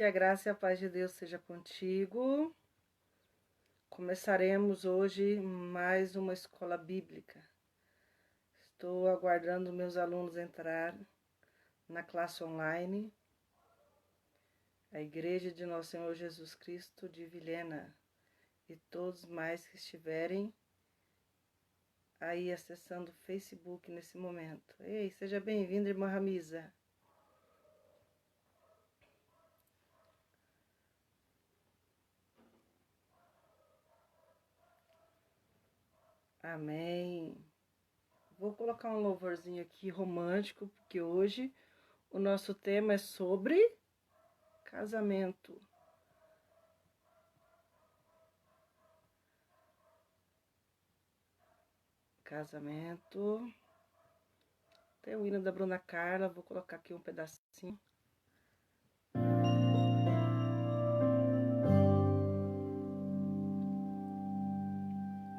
Que a graça e a paz de Deus seja contigo. Começaremos hoje mais uma escola bíblica. Estou aguardando meus alunos entrar na classe online. A Igreja de Nosso Senhor Jesus Cristo de Vilhena e todos mais que estiverem aí acessando o Facebook nesse momento. Ei, seja bem-vinda, irmã Ramisa. Amém. Vou colocar um louvorzinho aqui romântico, porque hoje o nosso tema é sobre casamento. Casamento. Tem o hino da Bruna Carla, vou colocar aqui um pedacinho.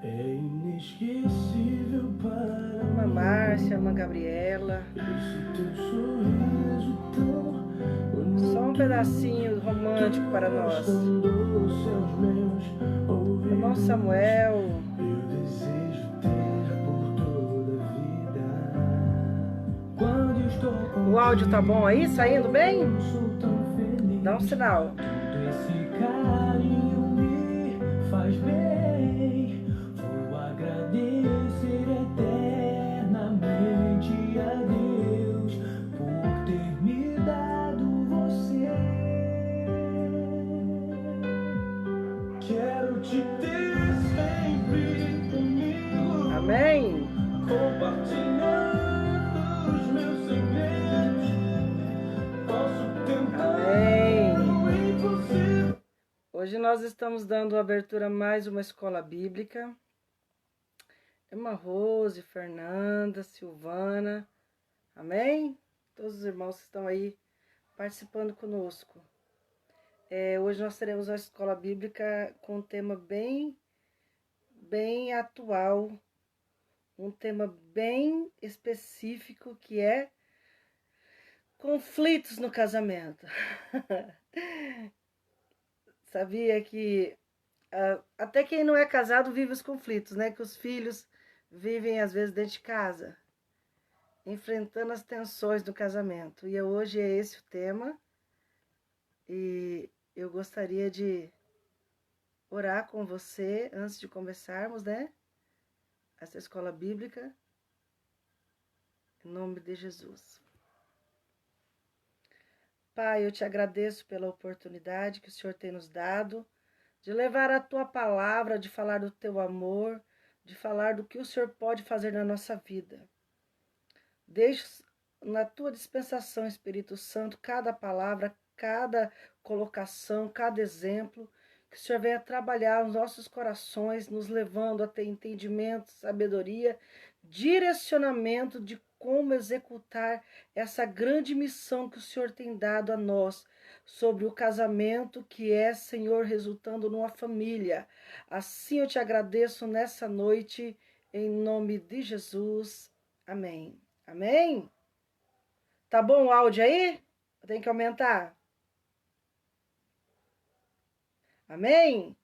É inesquecível para Irmã Márcia, irmã Gabriela. esse teu sorriso tão Só um pedacinho romântico para nós. Irmão Samuel. Eu desejo ter por toda a vida. Quando eu estou O áudio tá bom aí? Saindo bem? eu sou tão feliz. Dá um sinal. Esse carinho me faz bem. Vou agradecer eternamente a Deus por ter me dado você. Quero te ter sempre comigo, Amém? compartilhando os meus segredos. Posso tentar Amém. o impossível. Hoje nós estamos dando abertura a mais uma escola bíblica. Irmã Rose, Fernanda, Silvana. Amém? Todos os irmãos que estão aí participando conosco. Hoje nós teremos uma escola bíblica com um tema bem atual, um tema bem específico que é conflitos no casamento. Sabia que até quem não é casado vive os conflitos, né? Que os filhos vivem às vezes dentro de casa, enfrentando as tensões do casamento. E hoje é esse o tema. E eu gostaria de orar com você antes de começarmos, né? Essa escola bíblica. Em nome de Jesus. Pai, eu te agradeço pela oportunidade que o Senhor tem nos dado de levar a tua palavra, de falar do teu amor, de falar do que o Senhor pode fazer na nossa vida. Deixe na tua dispensação, Espírito Santo, cada palavra, cada colocação, cada exemplo, que o Senhor venha trabalhar os nossos corações, nos levando a ter entendimento, sabedoria, direcionamento de como executar essa grande missão que o Senhor tem dado a nós, sobre o casamento que é, Senhor, resultando numa família. Assim eu te agradeço nessa noite, em nome de Jesus. Amém. Amém? Tá bom o áudio aí? Tem que aumentar? Amém?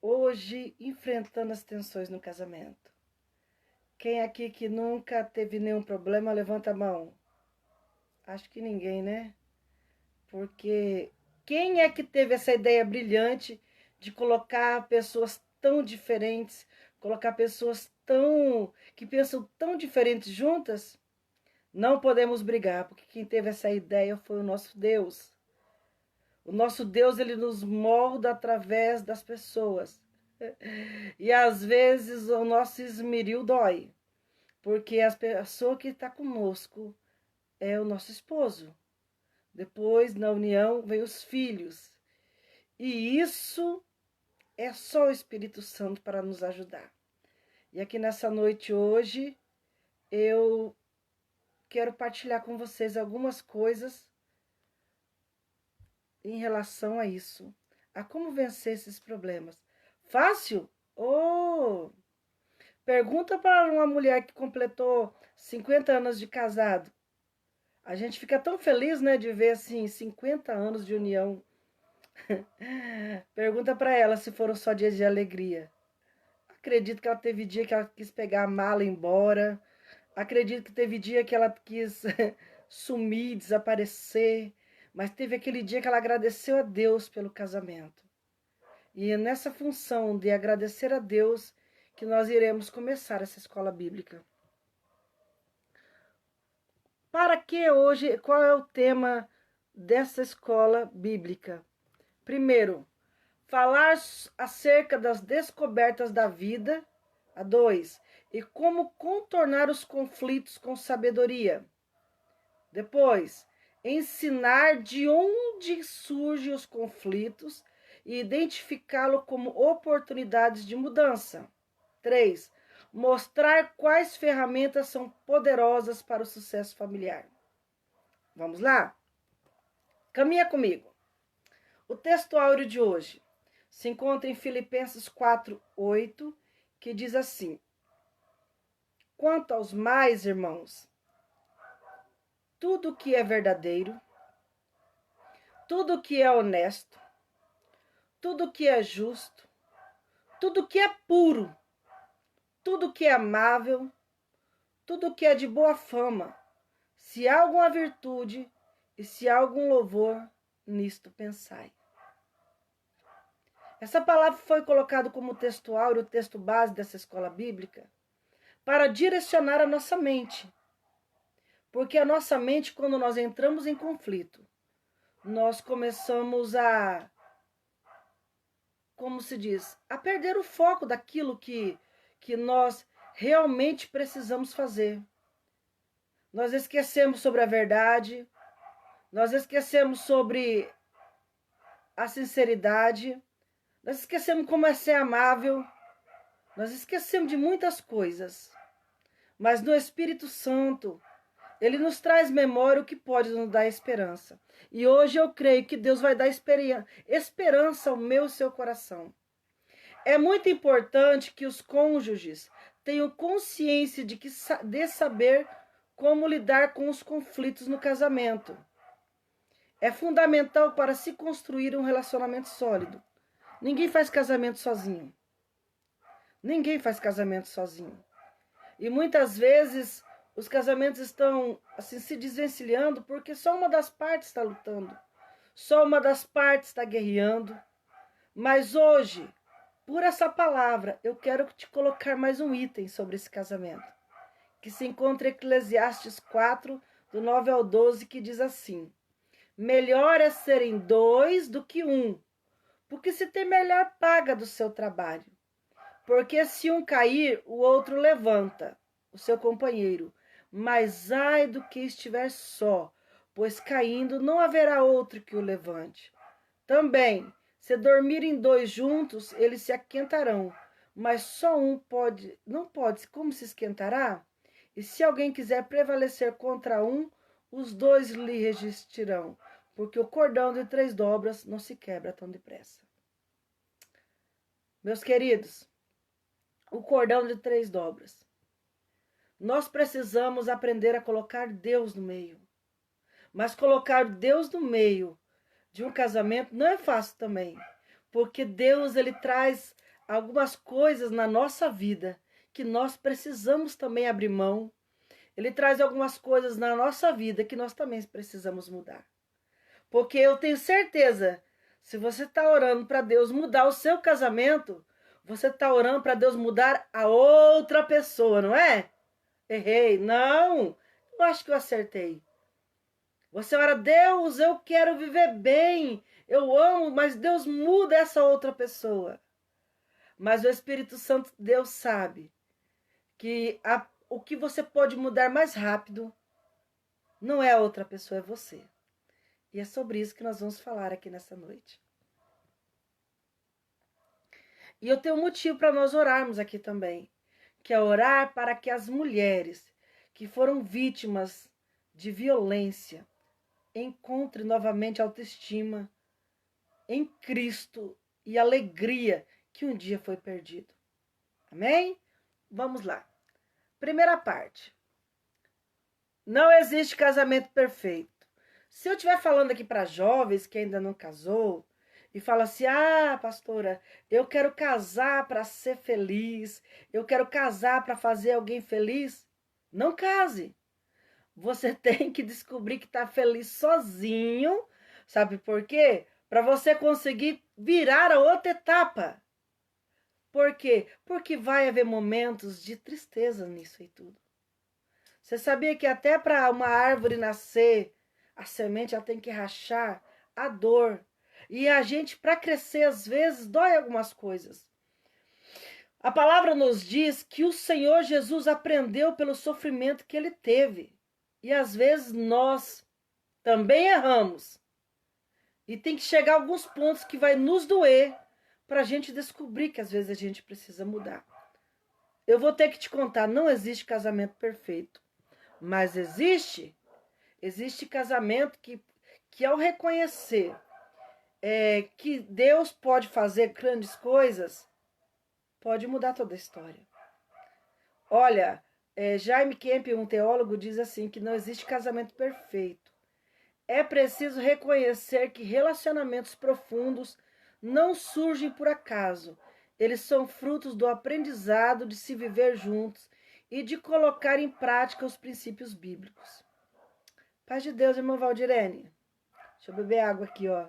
Hoje, enfrentando as tensões no casamento. Quem aqui que nunca teve nenhum problema, levanta a mão. Acho que ninguém, né? Porque quem é que teve essa ideia brilhante de colocar pessoas tão diferentes, colocar pessoas que pensam tão diferentes juntas? Não podemos brigar, porque quem teve essa ideia foi o nosso Deus. O nosso Deus, ele nos molda através das pessoas. E às vezes o nosso esmeril dói, porque a pessoa que está conosco é o nosso esposo. Depois, na união, vem os filhos. E isso é só o Espírito Santo para nos ajudar. E aqui nessa noite hoje, eu quero partilhar com vocês algumas coisas em relação a isso, a como vencer esses problemas. Fácil? Oh! Pergunta para uma mulher que completou 50 anos de casado. A gente fica tão feliz, né, de ver assim 50 anos de união. Pergunta para ela se foram só dias de alegria. Acredito que ela teve dia que ela quis pegar a mala e ir embora. Acredito que teve dia que ela quis sumir, desaparecer. Mas teve aquele dia que ela agradeceu a Deus pelo casamento. E é nessa função de agradecer a Deus que nós iremos começar essa escola bíblica. Para que hoje, qual é o tema dessa escola bíblica? Primeiro, falar acerca das descobertas da vida. A 2, e como contornar os conflitos com sabedoria. Depois, ensinar de onde surgem os conflitos e identificá-lo como oportunidades de mudança. 3, mostrar quais ferramentas são poderosas para o sucesso familiar. Vamos lá? Caminha comigo. O texto áureo de hoje se encontra em Filipenses 4:8, que diz assim: quanto aos mais, irmãos, tudo que é verdadeiro, tudo que é honesto, tudo que é justo, tudo que é puro, tudo que é amável, tudo que é de boa fama, se há alguma virtude e se há algum louvor, nisto pensai. Essa palavra foi colocada como texto áureo, o texto base dessa escola bíblica, para direcionar a nossa mente. Porque a nossa mente, quando nós entramos em conflito, nós começamos a, como se diz, a perder o foco daquilo que nós realmente precisamos fazer. Nós esquecemos sobre a verdade, nós esquecemos sobre a sinceridade, nós esquecemos como é ser amável, nós esquecemos de muitas coisas. Mas no Espírito Santo, ele nos traz memória o que pode nos dar esperança. E hoje eu creio que Deus vai dar esperança ao meu e seu coração. É muito importante que os cônjuges tenham consciência de saber como lidar com os conflitos no casamento. É fundamental para se construir um relacionamento sólido. Ninguém faz casamento sozinho. Ninguém faz casamento sozinho. E muitas vezes os casamentos estão assim se desvencilhando porque só uma das partes está lutando. Só uma das partes está guerreando. Mas hoje, por essa palavra, eu quero te colocar mais um item sobre esse casamento, que se encontra em Eclesiastes 4, do 9 ao 12, que diz assim: melhor é serem dois do que um, porque se tem melhor paga do seu trabalho. Porque se um cair, o outro levanta, o seu companheiro. Mas ai do que estiver só, pois caindo não haverá outro que o levante. Também, se dormirem dois juntos, eles se aquentarão, mas só um não pode, como se esquentará? E se alguém quiser prevalecer contra um, os dois lhe resistirão, porque o cordão de 3 dobras não se quebra tão depressa. Meus queridos, o cordão de 3 dobras. Nós precisamos aprender a colocar Deus no meio. Mas colocar Deus no meio de um casamento não é fácil também. Porque Deus, ele traz algumas coisas na nossa vida que nós precisamos também abrir mão. Ele traz algumas coisas na nossa vida que nós também precisamos mudar. Porque eu tenho certeza, se você está orando para Deus mudar o seu casamento, você está orando para Deus mudar a outra pessoa, não é? Errei. Não, eu acho que eu acertei. Você ora, Deus, eu quero viver bem, eu amo, mas Deus muda essa outra pessoa. Mas o Espírito Santo, Deus sabe que o que você pode mudar mais rápido não é a outra pessoa, é você. E é sobre isso que nós vamos falar aqui nessa noite. E eu tenho um motivo para nós orarmos aqui também, que é orar para que as mulheres que foram vítimas de violência encontrem novamente autoestima em Cristo e alegria que um dia foi perdido. Amém? Vamos lá. Primeira parte. Não existe casamento perfeito. Se eu estiver falando aqui para jovens que ainda não casou e fala assim: "Ah, pastora, eu quero casar para ser feliz. Eu quero casar para fazer alguém feliz". Não case. Você tem que descobrir que está feliz sozinho. Sabe por quê? Para você conseguir virar a outra etapa. Por quê? Porque vai haver momentos de tristeza nisso e tudo. Você sabia que até para uma árvore nascer, a semente ela tem que rachar a dor. E a gente, para crescer, às vezes, dói algumas coisas. A palavra nos diz que o Senhor Jesus aprendeu pelo sofrimento que ele teve. E às vezes nós também erramos. E tem que chegar a alguns pontos que vai nos doer para a gente descobrir que às vezes a gente precisa mudar. Eu vou ter que te contar, não existe casamento perfeito. Mas existe casamento que ao reconhecer que Deus pode fazer grandes coisas, pode mudar toda a história. Olha, Jaime Kemp, um teólogo, diz assim, que não existe casamento perfeito. É preciso reconhecer que relacionamentos profundos não surgem por acaso. Eles são frutos do aprendizado de se viver juntos e de colocar em prática os princípios bíblicos. Paz de Deus, irmã Valdirene. Deixa eu beber água aqui, ó.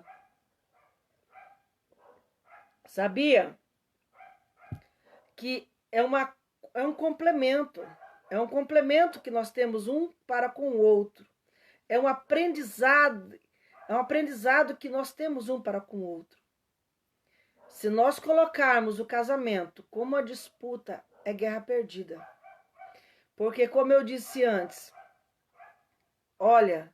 Sabia que é um complemento. É um complemento que nós temos um para com o outro. É um aprendizado que nós temos um para com o outro. Se nós colocarmos o casamento como uma disputa, é guerra perdida. Porque, como eu disse antes, olha,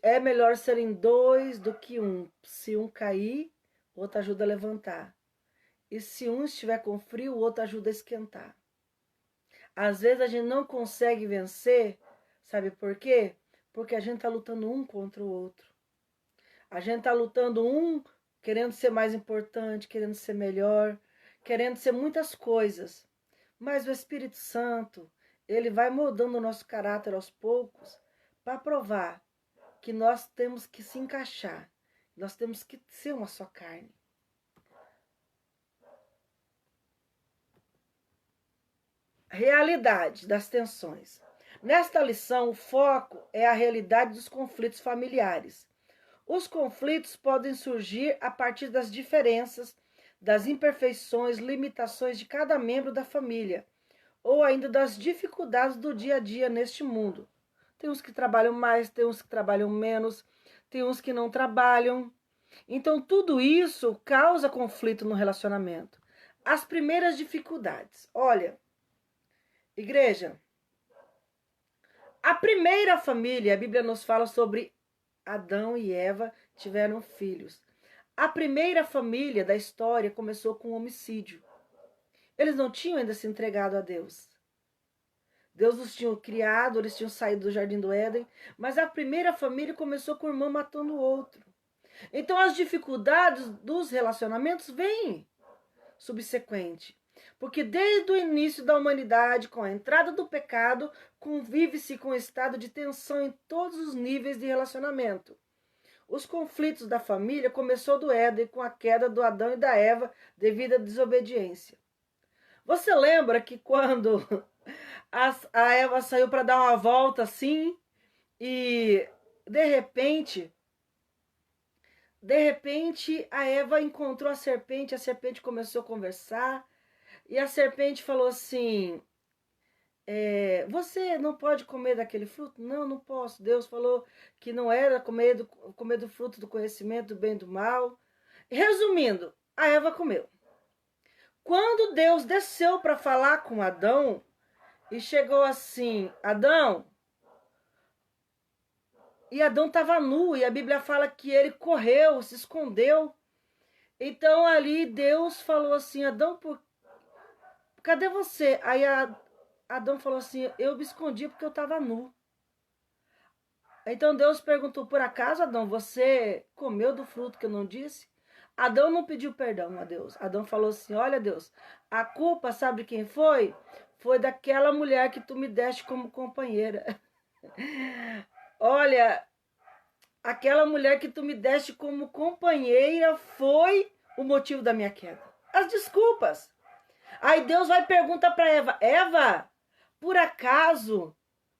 é melhor serem dois do que um. Se um cair, o outro ajuda a levantar. E se um estiver com frio, o outro ajuda a esquentar. Às vezes a gente não consegue vencer, sabe por quê? Porque a gente está lutando um contra o outro. A gente está lutando um querendo ser mais importante, querendo ser melhor, querendo ser muitas coisas. Mas o Espírito Santo, ele vai moldando o nosso caráter aos poucos para provar que nós temos que se encaixar. Nós temos que ser uma só carne. Realidade das tensões. Nesta lição, o foco é a realidade dos conflitos familiares. Os conflitos podem surgir a partir das diferenças, das imperfeições, limitações de cada membro da família, ou ainda das dificuldades do dia a dia neste mundo. Tem uns que trabalham mais, tem uns que trabalham menos, tem uns que não trabalham. Então, tudo isso causa conflito no relacionamento. As primeiras dificuldades. Olha, igreja, a primeira família, a Bíblia nos fala sobre Adão e Eva tiveram filhos. A primeira família da história começou com um homicídio. Eles não tinham ainda se entregado a Deus. Deus os tinha criado, eles tinham saído do Jardim do Éden, mas a primeira família começou com o irmão matando o outro. Então as dificuldades dos relacionamentos vêm subsequente. Porque desde o início da humanidade, com a entrada do pecado, convive-se com um estado de tensão em todos os níveis de relacionamento. Os conflitos da família começou do Éden com a queda do Adão e da Eva devido à desobediência. Você lembra que quando a Eva saiu para dar uma volta assim e de repente a Eva encontrou a serpente começou a conversar e a serpente falou assim: você não pode comer daquele fruto? Não, não posso. Deus falou que não era comer do fruto do conhecimento do bem e do mal. Resumindo, a Eva comeu. Quando Deus desceu para falar com Adão e chegou assim: Adão, e Adão estava nu, e a Bíblia fala que ele correu, se escondeu. Então ali Deus falou assim: Adão, cadê você? Aí Adão falou assim: eu me escondi porque eu estava nu. Então Deus perguntou: por acaso, Adão, você comeu do fruto que eu não disse? Adão não pediu perdão a Deus. Adão falou assim: olha, Deus, a culpa, sabe quem foi? foi daquela mulher que tu me deste como companheira. Olha, aquela mulher que tu me deste como companheira foi o motivo da minha queda. As desculpas. Aí Deus vai perguntar para Eva: Eva, por acaso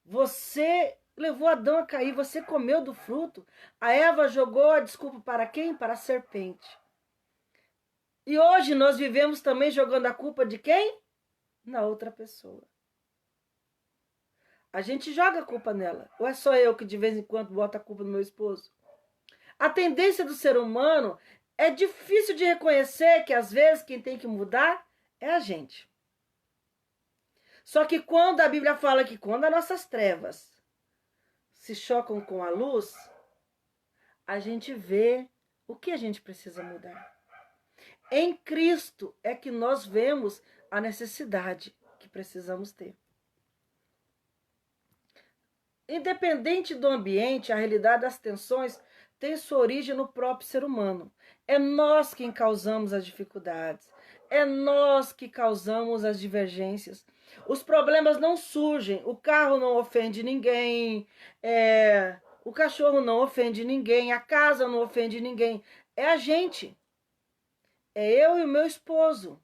você levou Adão a cair, você comeu do fruto? A Eva jogou a desculpa para quem? Para a serpente. E hoje nós vivemos também jogando a culpa de quem? Na outra pessoa. A gente joga a culpa nela. Ou é só eu que de vez em quando boto a culpa no meu esposo? A tendência do ser humano é difícil de reconhecer que às vezes quem tem que mudar é a gente. Só que quando a Bíblia fala que quando as nossas trevas se chocam com a luz, a gente vê o que a gente precisa mudar. Em Cristo é que nós vemos a necessidade que precisamos ter. Independente do ambiente, a realidade das tensões tem sua origem no próprio ser humano. É nós quem causamos as dificuldades. É nós que causamos as divergências. Os problemas não surgem. O carro não ofende ninguém. O cachorro não ofende ninguém. A casa não ofende ninguém. É a gente. É eu e o meu esposo.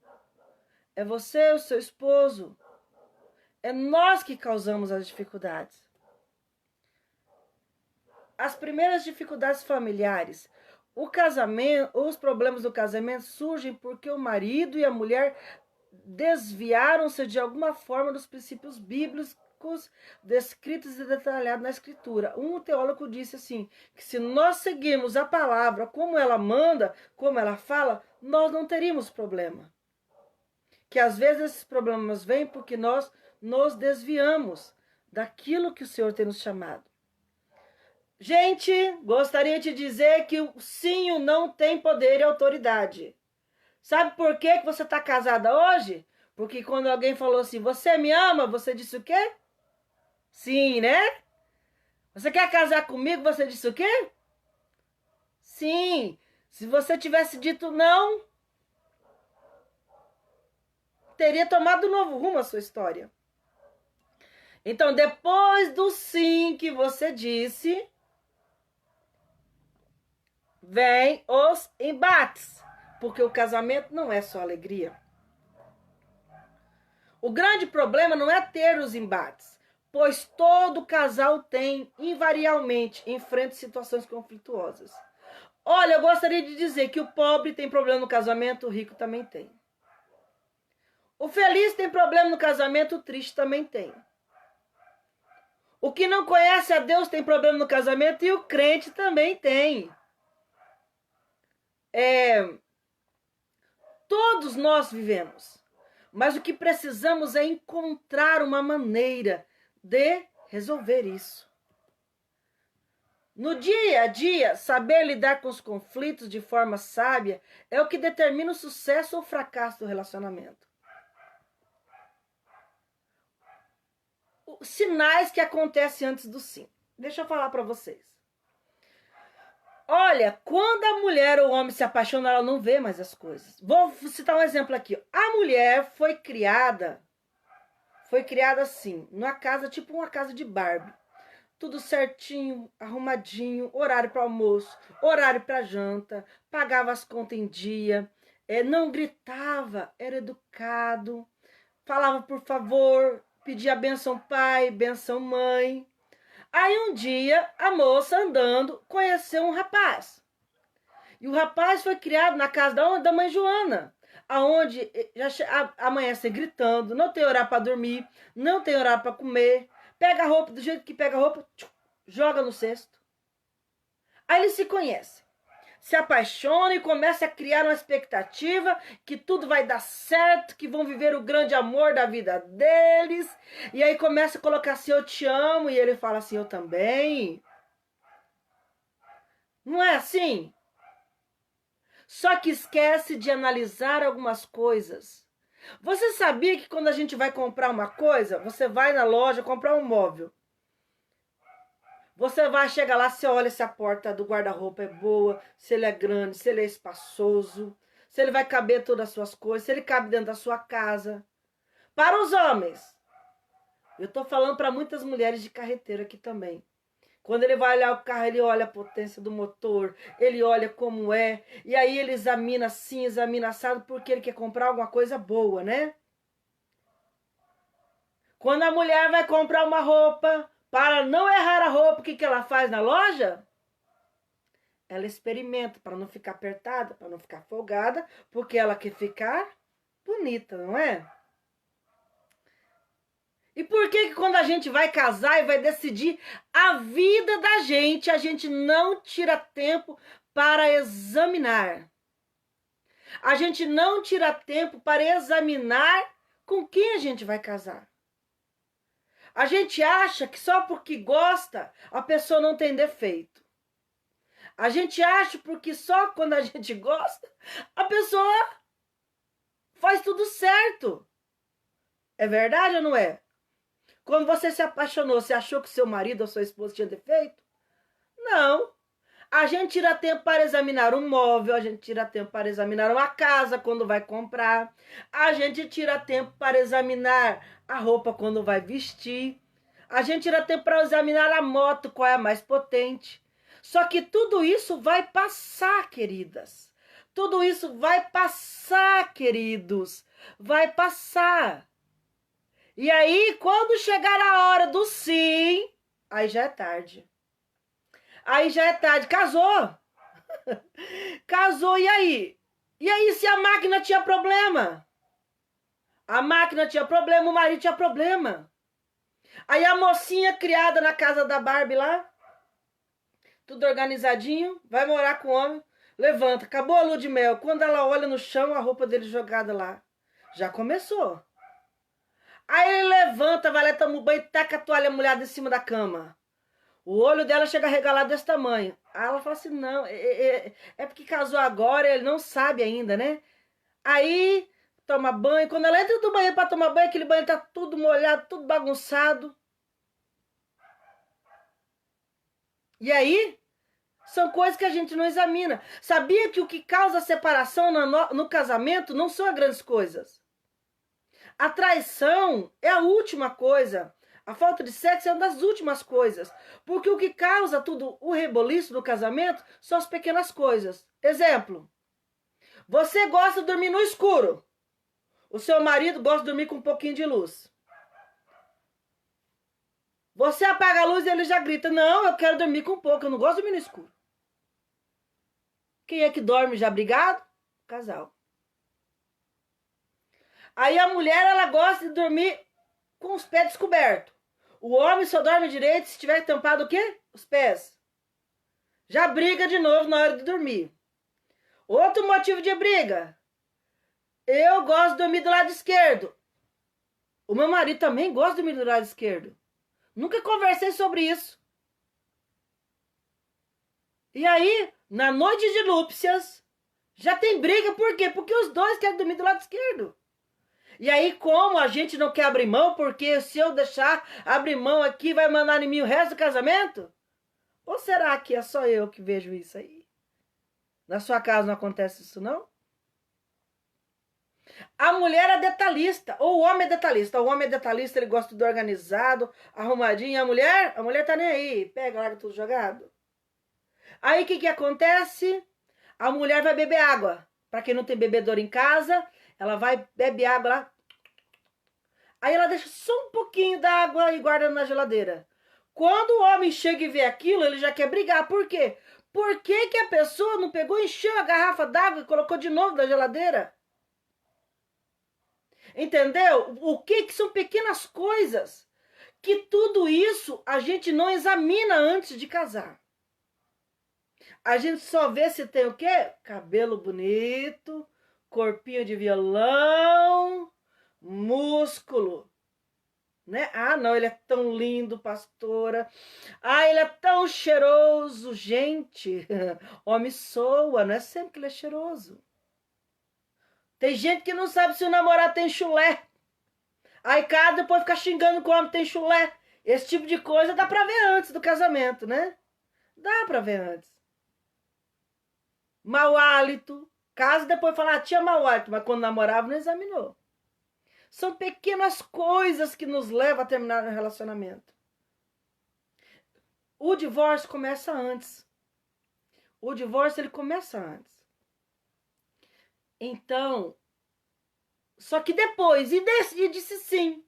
É você e o seu esposo. É nós que causamos as dificuldades. As primeiras dificuldades familiares, o casamento, os problemas do casamento surgem porque o marido e a mulher desviaram-se de alguma forma dos princípios bíblicos descritos e detalhados na Escritura. Um teólogo disse assim, que se nós seguirmos a palavra como ela manda, como ela fala, nós não teríamos problema. Que às vezes esses problemas vêm porque nós nos desviamos daquilo que o Senhor tem nos chamado. Gente, gostaria de dizer que o sim, o não tem poder e autoridade. Sabe por que você está casada hoje? Porque quando alguém falou assim, você me ama, você disse o quê? Sim, né? Você quer casar comigo, você disse o quê? Sim. Se você tivesse dito não, teria tomado um novo rumo a sua história. Então, depois do sim que você disse, vem os embates, porque o casamento não é só alegria. O grande problema não é ter os embates, pois todo casal tem, invariavelmente, enfrenta situações conflituosas. Olha, eu gostaria de dizer que o pobre tem problema no casamento, o rico também tem. O feliz tem problema no casamento, o triste também tem. O que não conhece a Deus tem problema no casamento e o crente também tem. Todos nós vivemos, mas o que precisamos é encontrar uma maneira de resolver isso. No dia a dia, saber lidar com os conflitos de forma sábia é o que determina o sucesso ou o fracasso do relacionamento. Os sinais que acontecem antes do sim. Deixa eu falar para vocês. Olha, quando a mulher ou o homem se apaixona, ela não vê mais as coisas. Vou citar um exemplo aqui. A mulher foi criada assim, numa casa, tipo uma casa de Barbie. Tudo certinho, arrumadinho, horário para almoço, horário para janta, pagava as contas em dia, não gritava, era educado, falava por favor, pedia benção pai, benção mãe. Aí um dia, a moça andando, conheceu um rapaz. E o rapaz foi criado na casa da mãe Joana, aonde já amanhece gritando, não tem horário para dormir, não tem horário para comer, pega a roupa do jeito que pega a roupa, joga no cesto. Aí eles se conhecem, se apaixonam e começam a criar uma expectativa que tudo vai dar certo, que vão viver o grande amor da vida deles. E aí começa a colocar assim, eu te amo, e ele fala assim, eu também. Não é assim? Só que esquece de analisar algumas coisas. Você sabia que quando a gente vai comprar uma coisa, você vai na loja comprar um móvel. Você vai, chega lá, você olha se a porta do guarda-roupa é boa, se ele é grande, se ele é espaçoso, se ele vai caber todas as suas coisas, se ele cabe dentro da sua casa. Para os homens, eu tô falando para muitas mulheres de carreteiro aqui também. Quando ele vai olhar o carro, ele olha a potência do motor, ele olha como é, e aí ele examina assim, examina assado, porque ele quer comprar alguma coisa boa, né? Quando a mulher vai comprar uma roupa, para não errar a roupa, o que ela faz na loja? Ela experimenta para não ficar apertada, para não ficar folgada, porque ela quer ficar bonita, não é? E por que quando a gente vai casar e vai decidir a vida da gente, a gente não tira tempo para examinar? A gente não tira tempo para examinar com quem a gente vai casar. A gente acha que só porque gosta, a pessoa não tem defeito. A gente acha porque só quando a gente gosta, a pessoa faz tudo certo. É verdade ou não é? Quando você se apaixonou, você achou que seu marido ou sua esposa tinha defeito? Não. A gente tira tempo para examinar um móvel, a gente tira tempo para examinar uma casa quando vai comprar, a gente tira tempo para examinar a roupa quando vai vestir, a gente tira tempo para examinar a moto, qual é a mais potente. Só que tudo isso vai passar, queridas. Tudo isso vai passar, queridos. Vai passar. E aí, quando chegar a hora do sim, aí já é tarde. Aí já é tarde. Casou. Casou, e aí? E aí, se a máquina tinha problema? A máquina tinha problema, o marido tinha problema. Aí a mocinha criada na casa da Barbie lá, tudo organizadinho, vai morar com o homem, levanta, acabou a lua de mel. Quando ela olha no chão, a roupa dele jogada lá. Já começou. Aí ele levanta, vai lá, toma um banho e taca a toalha molhada em cima da cama. O olho dela chega regalado desse tamanho. Aí ela fala assim, não, é porque casou agora, ele não sabe ainda, né? Aí toma banho, quando ela entra do banheiro para tomar banho, aquele banho tá tudo molhado, tudo bagunçado. E aí, são coisas que a gente não examina. Sabia que o que causa separação no casamento não são as grandes coisas? A traição é a última coisa. A falta de sexo é uma das últimas coisas. Porque o que causa tudo o reboliço do casamento são as pequenas coisas. Exemplo. Você gosta de dormir no escuro. O seu marido gosta de dormir com um pouquinho de luz. Você apaga a luz e ele já grita, não, eu quero dormir com um pouco, eu não gosto de dormir no escuro. Quem é que dorme já brigado? O casal. Aí a mulher, ela gosta de dormir com os pés descobertos. O homem só dorme direito se tiver tampado o quê? Os pés. Já briga de novo na hora de dormir. Outro motivo de briga. Eu gosto de dormir do lado esquerdo. O meu marido também gosta de dormir do lado esquerdo. Nunca conversei sobre isso. E aí, na noite de núpcias, já tem briga. Por quê? Porque os dois querem dormir do lado esquerdo. E aí, como a gente não quer abrir mão, porque se eu deixar abrir mão aqui, vai mandar em mim o resto do casamento? Ou será que é só eu que vejo isso aí? Na sua casa não acontece isso, não? A mulher é detalhista, ou o homem é detalhista. O homem é detalhista, ele gosta de tudo organizado, arrumadinho. A mulher tá nem aí, pega, larga tudo jogado. Aí o que acontece? A mulher vai beber água. Para quem não tem bebedouro em casa, ela vai, bebe água lá. Aí ela deixa só um pouquinho da água e guarda na geladeira. Quando o homem chega e vê aquilo, ele já quer brigar. Por quê? Por que que a pessoa não pegou, encheu a garrafa d'água e colocou de novo na geladeira? Entendeu? O que são pequenas coisas que tudo isso a gente não examina antes de casar. A gente só vê se tem o quê? Cabelo bonito, corpinho de violão, músculo, né? Ah, não, ele é tão lindo, pastora. Ah, ele é tão cheiroso, gente. Homem soa, não é sempre que ele é cheiroso. Tem gente que não sabe se o namorado tem chulé. Aí casa depois fica xingando que o homem tem chulé. Esse tipo de coisa dá pra ver antes do casamento, né? Dá pra ver antes. Mau hálito. Casa depois fala, tinha mau hálito, mas quando namorava não examinou. São pequenas coisas que nos levam a terminar o relacionamento. O divórcio começa antes. O divórcio, ele começa antes. Então, só que depois, e disse sim.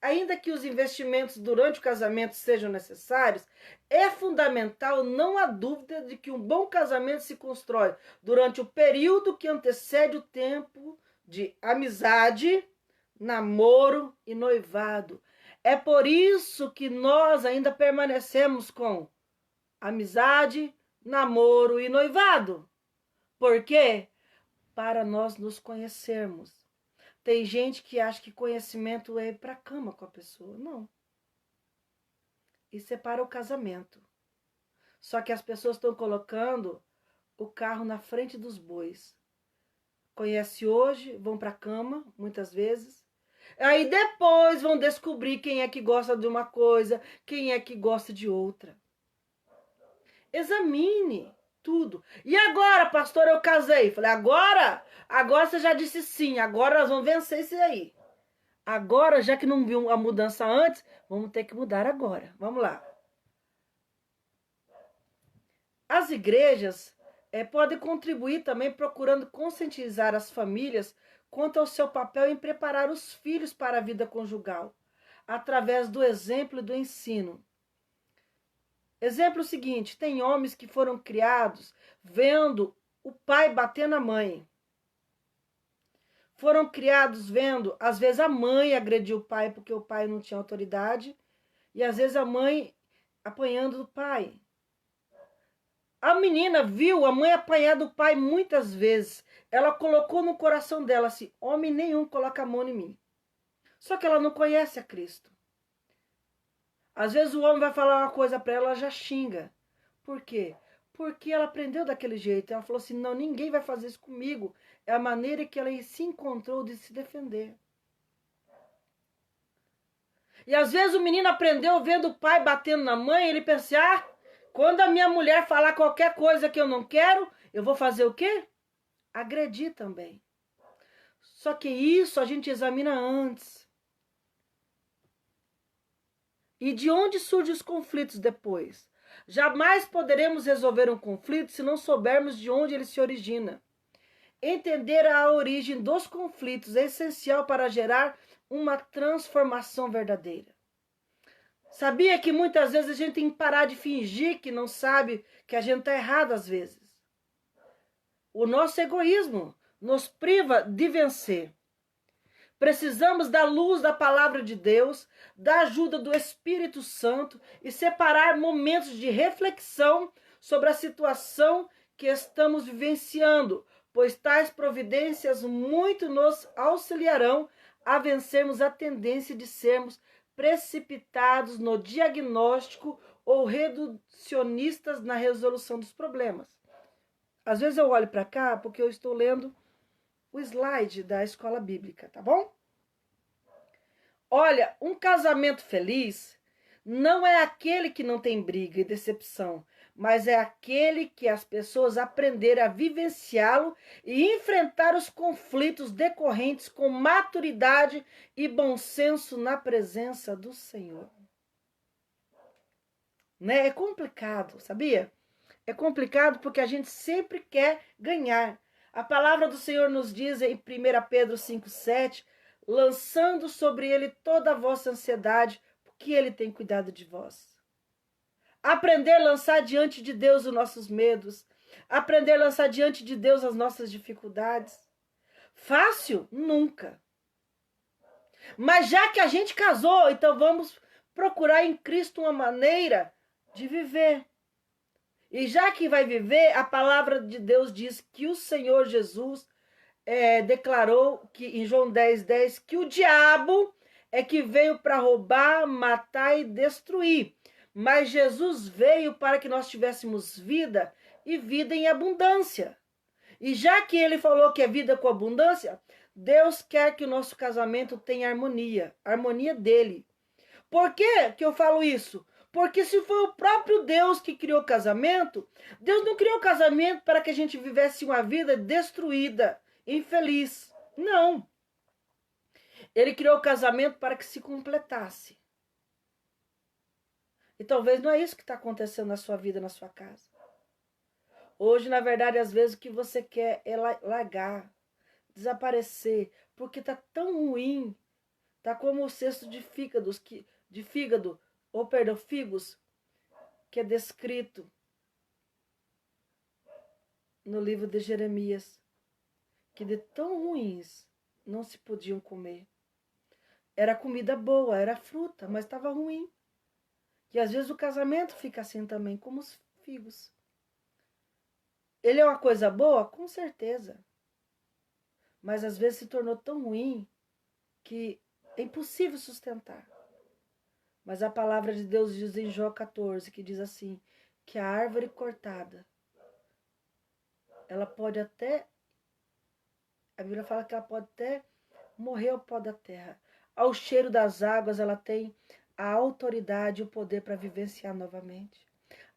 Ainda que os investimentos durante o casamento sejam necessários, é fundamental, não há dúvida de que um bom casamento se constrói durante o período que antecede o tempo de amizade, namoro e noivado. É por isso que nós ainda permanecemos com amizade, namoro e noivado. Por quê? Para nós nos conhecermos. Tem gente que acha que conhecimento é ir para a cama com a pessoa. Não. Isso é para o casamento. Só que as pessoas estão colocando o carro na frente dos bois. Conhece hoje, vão para a cama, muitas vezes. Aí depois vão descobrir quem é que gosta de uma coisa, quem é que gosta de outra. Examine tudo. E agora, pastor, eu casei. Falei, agora você já disse sim, agora nós vamos vencer isso aí. Agora, já que não viu a mudança antes, vamos ter que mudar agora. Vamos lá. As igrejas podem contribuir também procurando conscientizar as famílias quanto ao seu papel em preparar os filhos para a vida conjugal, através do exemplo e do ensino. Exemplo seguinte, tem homens que foram criados vendo o pai bater na mãe. Foram criados vendo, às vezes a mãe agredir o pai porque o pai não tinha autoridade, e às vezes a mãe apanhando do pai. A menina viu a mãe apanhar do pai muitas vezes. Ela colocou no coração dela assim, homem nenhum coloca a mão em mim. Só que ela não conhece a Cristo. Às vezes o homem vai falar uma coisa para ela, ela já xinga. Por quê? Porque ela aprendeu daquele jeito. Ela falou assim, não, ninguém vai fazer isso comigo. É a maneira que ela se encontrou de se defender. E às vezes o menino aprendeu vendo o pai batendo na mãe, ele pensa, quando a minha mulher falar qualquer coisa que eu não quero, eu vou fazer o quê? Agredir também. Só que isso a gente examina antes. E de onde surgem os conflitos depois? Jamais poderemos resolver um conflito se não soubermos de onde ele se origina. Entender a origem dos conflitos é essencial para gerar uma transformação verdadeira. Sabia que muitas vezes a gente tem que parar de fingir que não sabe que a gente está errado às vezes? O nosso egoísmo nos priva de vencer. Precisamos da luz da palavra de Deus, da ajuda do Espírito Santo e separar momentos de reflexão sobre a situação que estamos vivenciando, pois tais providências muito nos auxiliarão a vencermos a tendência de sermos precipitados no diagnóstico ou reducionistas na resolução dos problemas. Às vezes eu olho para cá porque eu estou lendo o slide da escola bíblica, tá bom? Olha, um casamento feliz não é aquele que não tem briga e decepção, mas é aquele que as pessoas aprenderam a vivenciá-lo e enfrentar os conflitos decorrentes com maturidade e bom senso na presença do Senhor. Né? É complicado, sabia? É complicado porque a gente sempre quer ganhar. A palavra do Senhor nos diz em 1 Pedro 5,7, lançando sobre ele toda a vossa ansiedade, porque ele tem cuidado de vós. Aprender a lançar diante de Deus os nossos medos. Aprender a lançar diante de Deus as nossas dificuldades. Fácil? Nunca. Mas já que a gente casou, então vamos procurar em Cristo uma maneira de viver. E já que vai viver, a palavra de Deus diz que o Senhor Jesus declarou que em João 10:10 que o diabo é que veio para roubar, matar e destruir. Mas Jesus veio para que nós tivéssemos vida e vida em abundância. E já que ele falou que é vida com abundância, Deus quer que o nosso casamento tenha harmonia dele. Por que eu falo isso? Porque se foi o próprio Deus que criou o casamento, Deus não criou o casamento para que a gente vivesse uma vida destruída, infeliz. Não. Ele criou o casamento para que se completasse. E talvez não é isso que está acontecendo na sua vida, na sua casa. Hoje, na verdade, às vezes o que você quer é largar, desaparecer, porque está tão ruim. Está como o cesto de fígado, figos, que é descrito no livro de Jeremias, que de tão ruins não se podiam comer. Era comida boa, era fruta, mas estava ruim. E às vezes o casamento fica assim também, como os figos. Ele é uma coisa boa? Com certeza. Mas às vezes se tornou tão ruim que é impossível sustentar. Mas a palavra de Deus diz em Jó 14, que diz assim, que a árvore cortada, ela pode até, a Bíblia fala que ela pode até morrer ao pó da terra. Ao cheiro das águas, ela tem a autoridade e o poder para vivenciar novamente.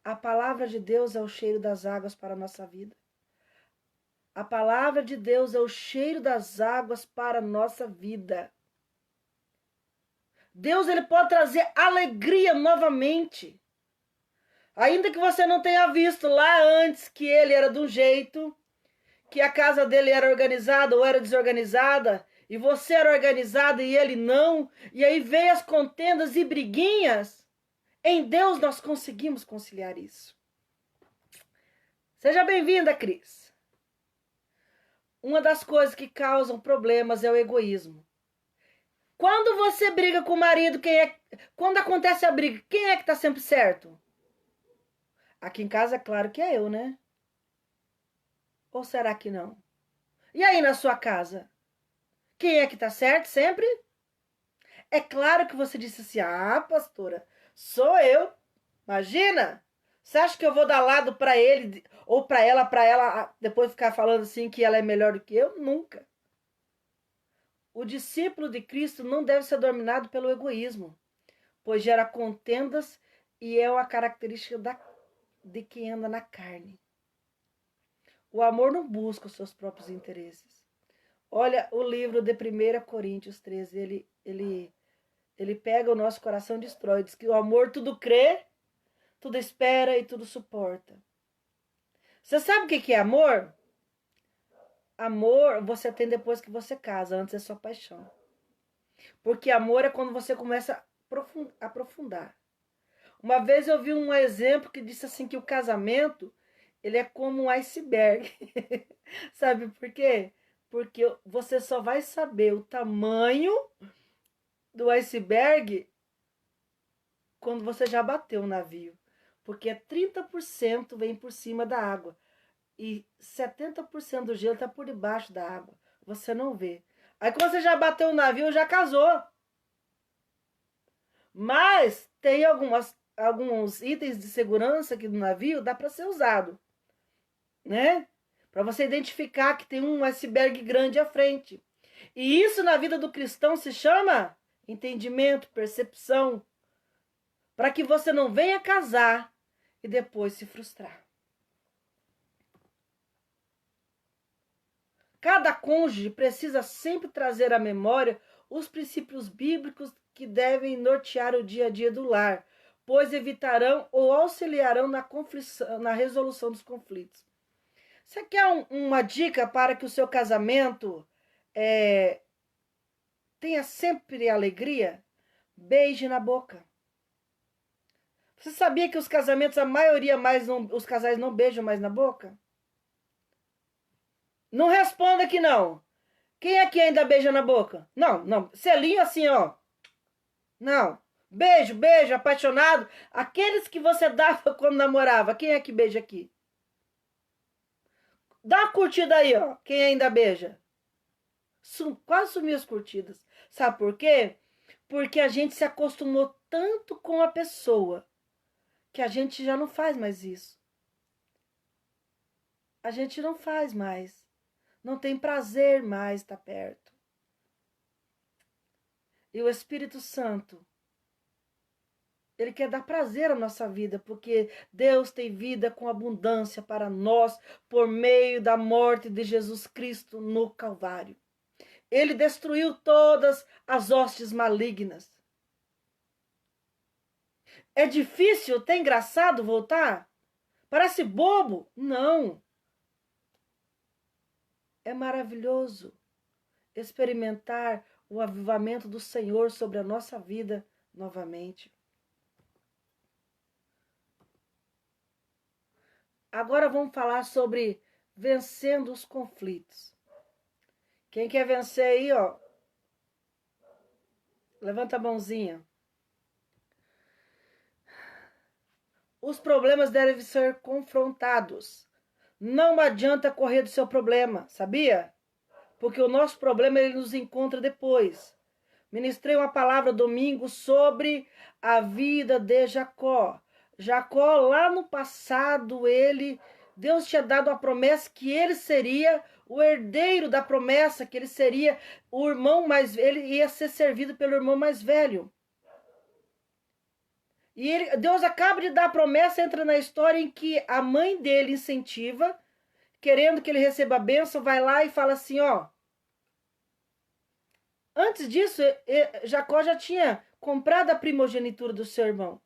A palavra de Deus é o cheiro das águas para a nossa vida. A palavra de Deus é o cheiro das águas para a nossa vida. Deus, ele pode trazer alegria novamente. Ainda que você não tenha visto lá antes que ele era de um jeito, que a casa dele era organizada ou era desorganizada, e você era organizado e ele não, e aí veio as contendas e briguinhas, em Deus nós conseguimos conciliar isso. Seja bem-vinda, Cris. Uma das coisas que causam problemas é o egoísmo. Quando você briga com o marido, quando acontece a briga, quem é que está sempre certo? Aqui em casa é claro que é eu, né? Ou será que não? E aí na sua casa? Quem é que está certo sempre? É claro que você disse assim, pastora, sou eu. Imagina, você acha que eu vou dar lado para ele ou para ela depois ficar falando assim que ela é melhor do que eu? Nunca. O discípulo de Cristo não deve ser dominado pelo egoísmo, pois gera contendas e é uma característica de quem anda na carne. O amor não busca os seus próprios interesses. Olha o livro de 1 Coríntios 13, ele pega o nosso coração e destrói. Diz que o amor tudo crê, tudo espera e tudo suporta. Você sabe o que é amor? Amor você tem depois que você casa, antes é só paixão. Porque amor é quando você começa a aprofundar. Uma vez eu vi um exemplo que disse assim que o casamento, ele é como um iceberg. Sabe por quê? Porque você só vai saber o tamanho do iceberg quando você já bateu o navio. Porque 30% vem por cima da água. E 70% do gelo está por debaixo da água. Você não vê. Aí quando você já bateu o navio, já casou. Mas tem alguns itens de segurança aqui do navio, dá para ser usado. Né? Para você identificar que tem um iceberg grande à frente. E isso na vida do cristão se chama entendimento, percepção. Para que você não venha casar e depois se frustrar. Cada cônjuge precisa sempre trazer à memória os princípios bíblicos que devem nortear o dia a dia do lar, pois evitarão ou auxiliarão na resolução dos conflitos. Você quer uma dica para que o seu casamento tenha sempre alegria? Beije na boca. Você sabia que os casamentos, a maioria os casais não beijam mais na boca? Não responda que não. Quem aqui ainda beija na boca? Não. Selinho assim, ó. Não. Beijo, apaixonado. Aqueles que você dava quando namorava. Quem é que beija aqui? Dá uma curtida aí, ó. Quem ainda beija? Quase sumiu as curtidas. Sabe por quê? Porque a gente se acostumou tanto com a pessoa que a gente já não faz mais isso. A gente não faz mais. Não tem prazer mais estar perto. E o Espírito Santo, Ele quer dar prazer à nossa vida, porque Deus tem vida com abundância para nós por meio da morte de Jesus Cristo no Calvário. Ele destruiu todas as hostes malignas. É difícil, é engraçado voltar? Parece bobo? Não. É maravilhoso experimentar o avivamento do Senhor sobre a nossa vida novamente. Agora vamos falar sobre vencendo os conflitos. Quem quer vencer aí, ó? Levanta a mãozinha. Os problemas devem ser confrontados. Não adianta correr do seu problema, sabia? Porque o nosso problema ele nos encontra depois. Ministrei uma palavra domingo sobre a vida de Jacó. Jacó, lá no passado, Deus tinha dado a promessa que ele seria o herdeiro da promessa, que ele seria o irmão mais, ele ia ser servido pelo irmão mais velho. E Deus acaba de dar a promessa, entra na história em que a mãe dele incentiva, querendo que ele receba a bênção, vai lá e fala assim, ó. Antes disso, Jacó já tinha comprado a primogenitura do seu irmão.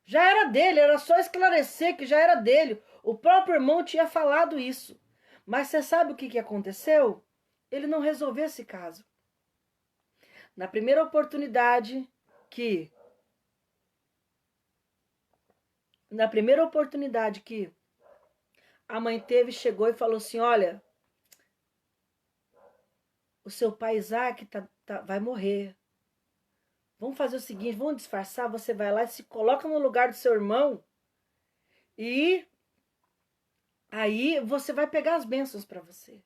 Já era dele, era só esclarecer que já era dele. O próprio irmão tinha falado isso. Mas você sabe o que aconteceu? Ele não resolveu esse caso. Na primeira oportunidade que a mãe teve, chegou e falou assim, olha, o seu pai Isaac vai morrer. Vamos fazer o seguinte, vamos disfarçar, você vai lá e se coloca no lugar do seu irmão e aí você vai pegar as bênçãos para você.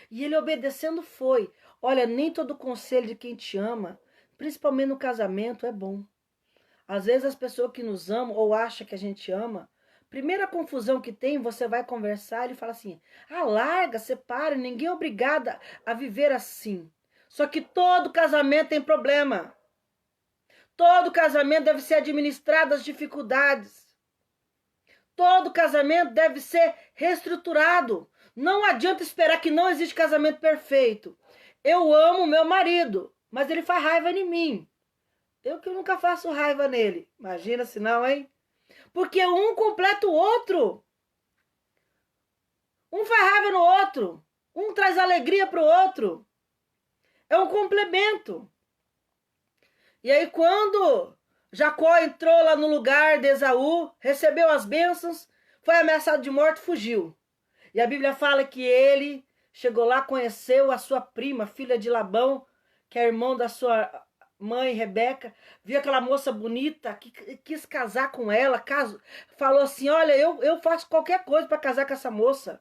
E ele obedecendo foi. Olha, nem todo conselho de quem te ama, principalmente no casamento, é bom. Às vezes as pessoas que nos amam ou acham que a gente ama, primeira confusão que tem, você vai conversar e fala assim, larga, separe, ninguém é obrigada a viver assim. Só que todo casamento tem problema. Todo casamento deve ser administrado as dificuldades. Todo casamento deve ser reestruturado. Não adianta esperar que não existe casamento perfeito. Eu amo meu marido, mas ele faz raiva em mim. Eu que nunca faço raiva nele. Imagina se não, hein? Porque um completa o outro. Um faz raiva no outro. Um traz alegria para o outro. É um complemento. E aí quando Jacó entrou lá no lugar de Esaú, recebeu as bênçãos, foi ameaçado de morte, fugiu. E a Bíblia fala que ele chegou lá, conheceu a sua prima, filha de Labão, que é irmão da sua mãe, Rebeca, viu aquela moça bonita, que quis casar com ela, falou assim, olha, eu faço qualquer coisa para casar com essa moça.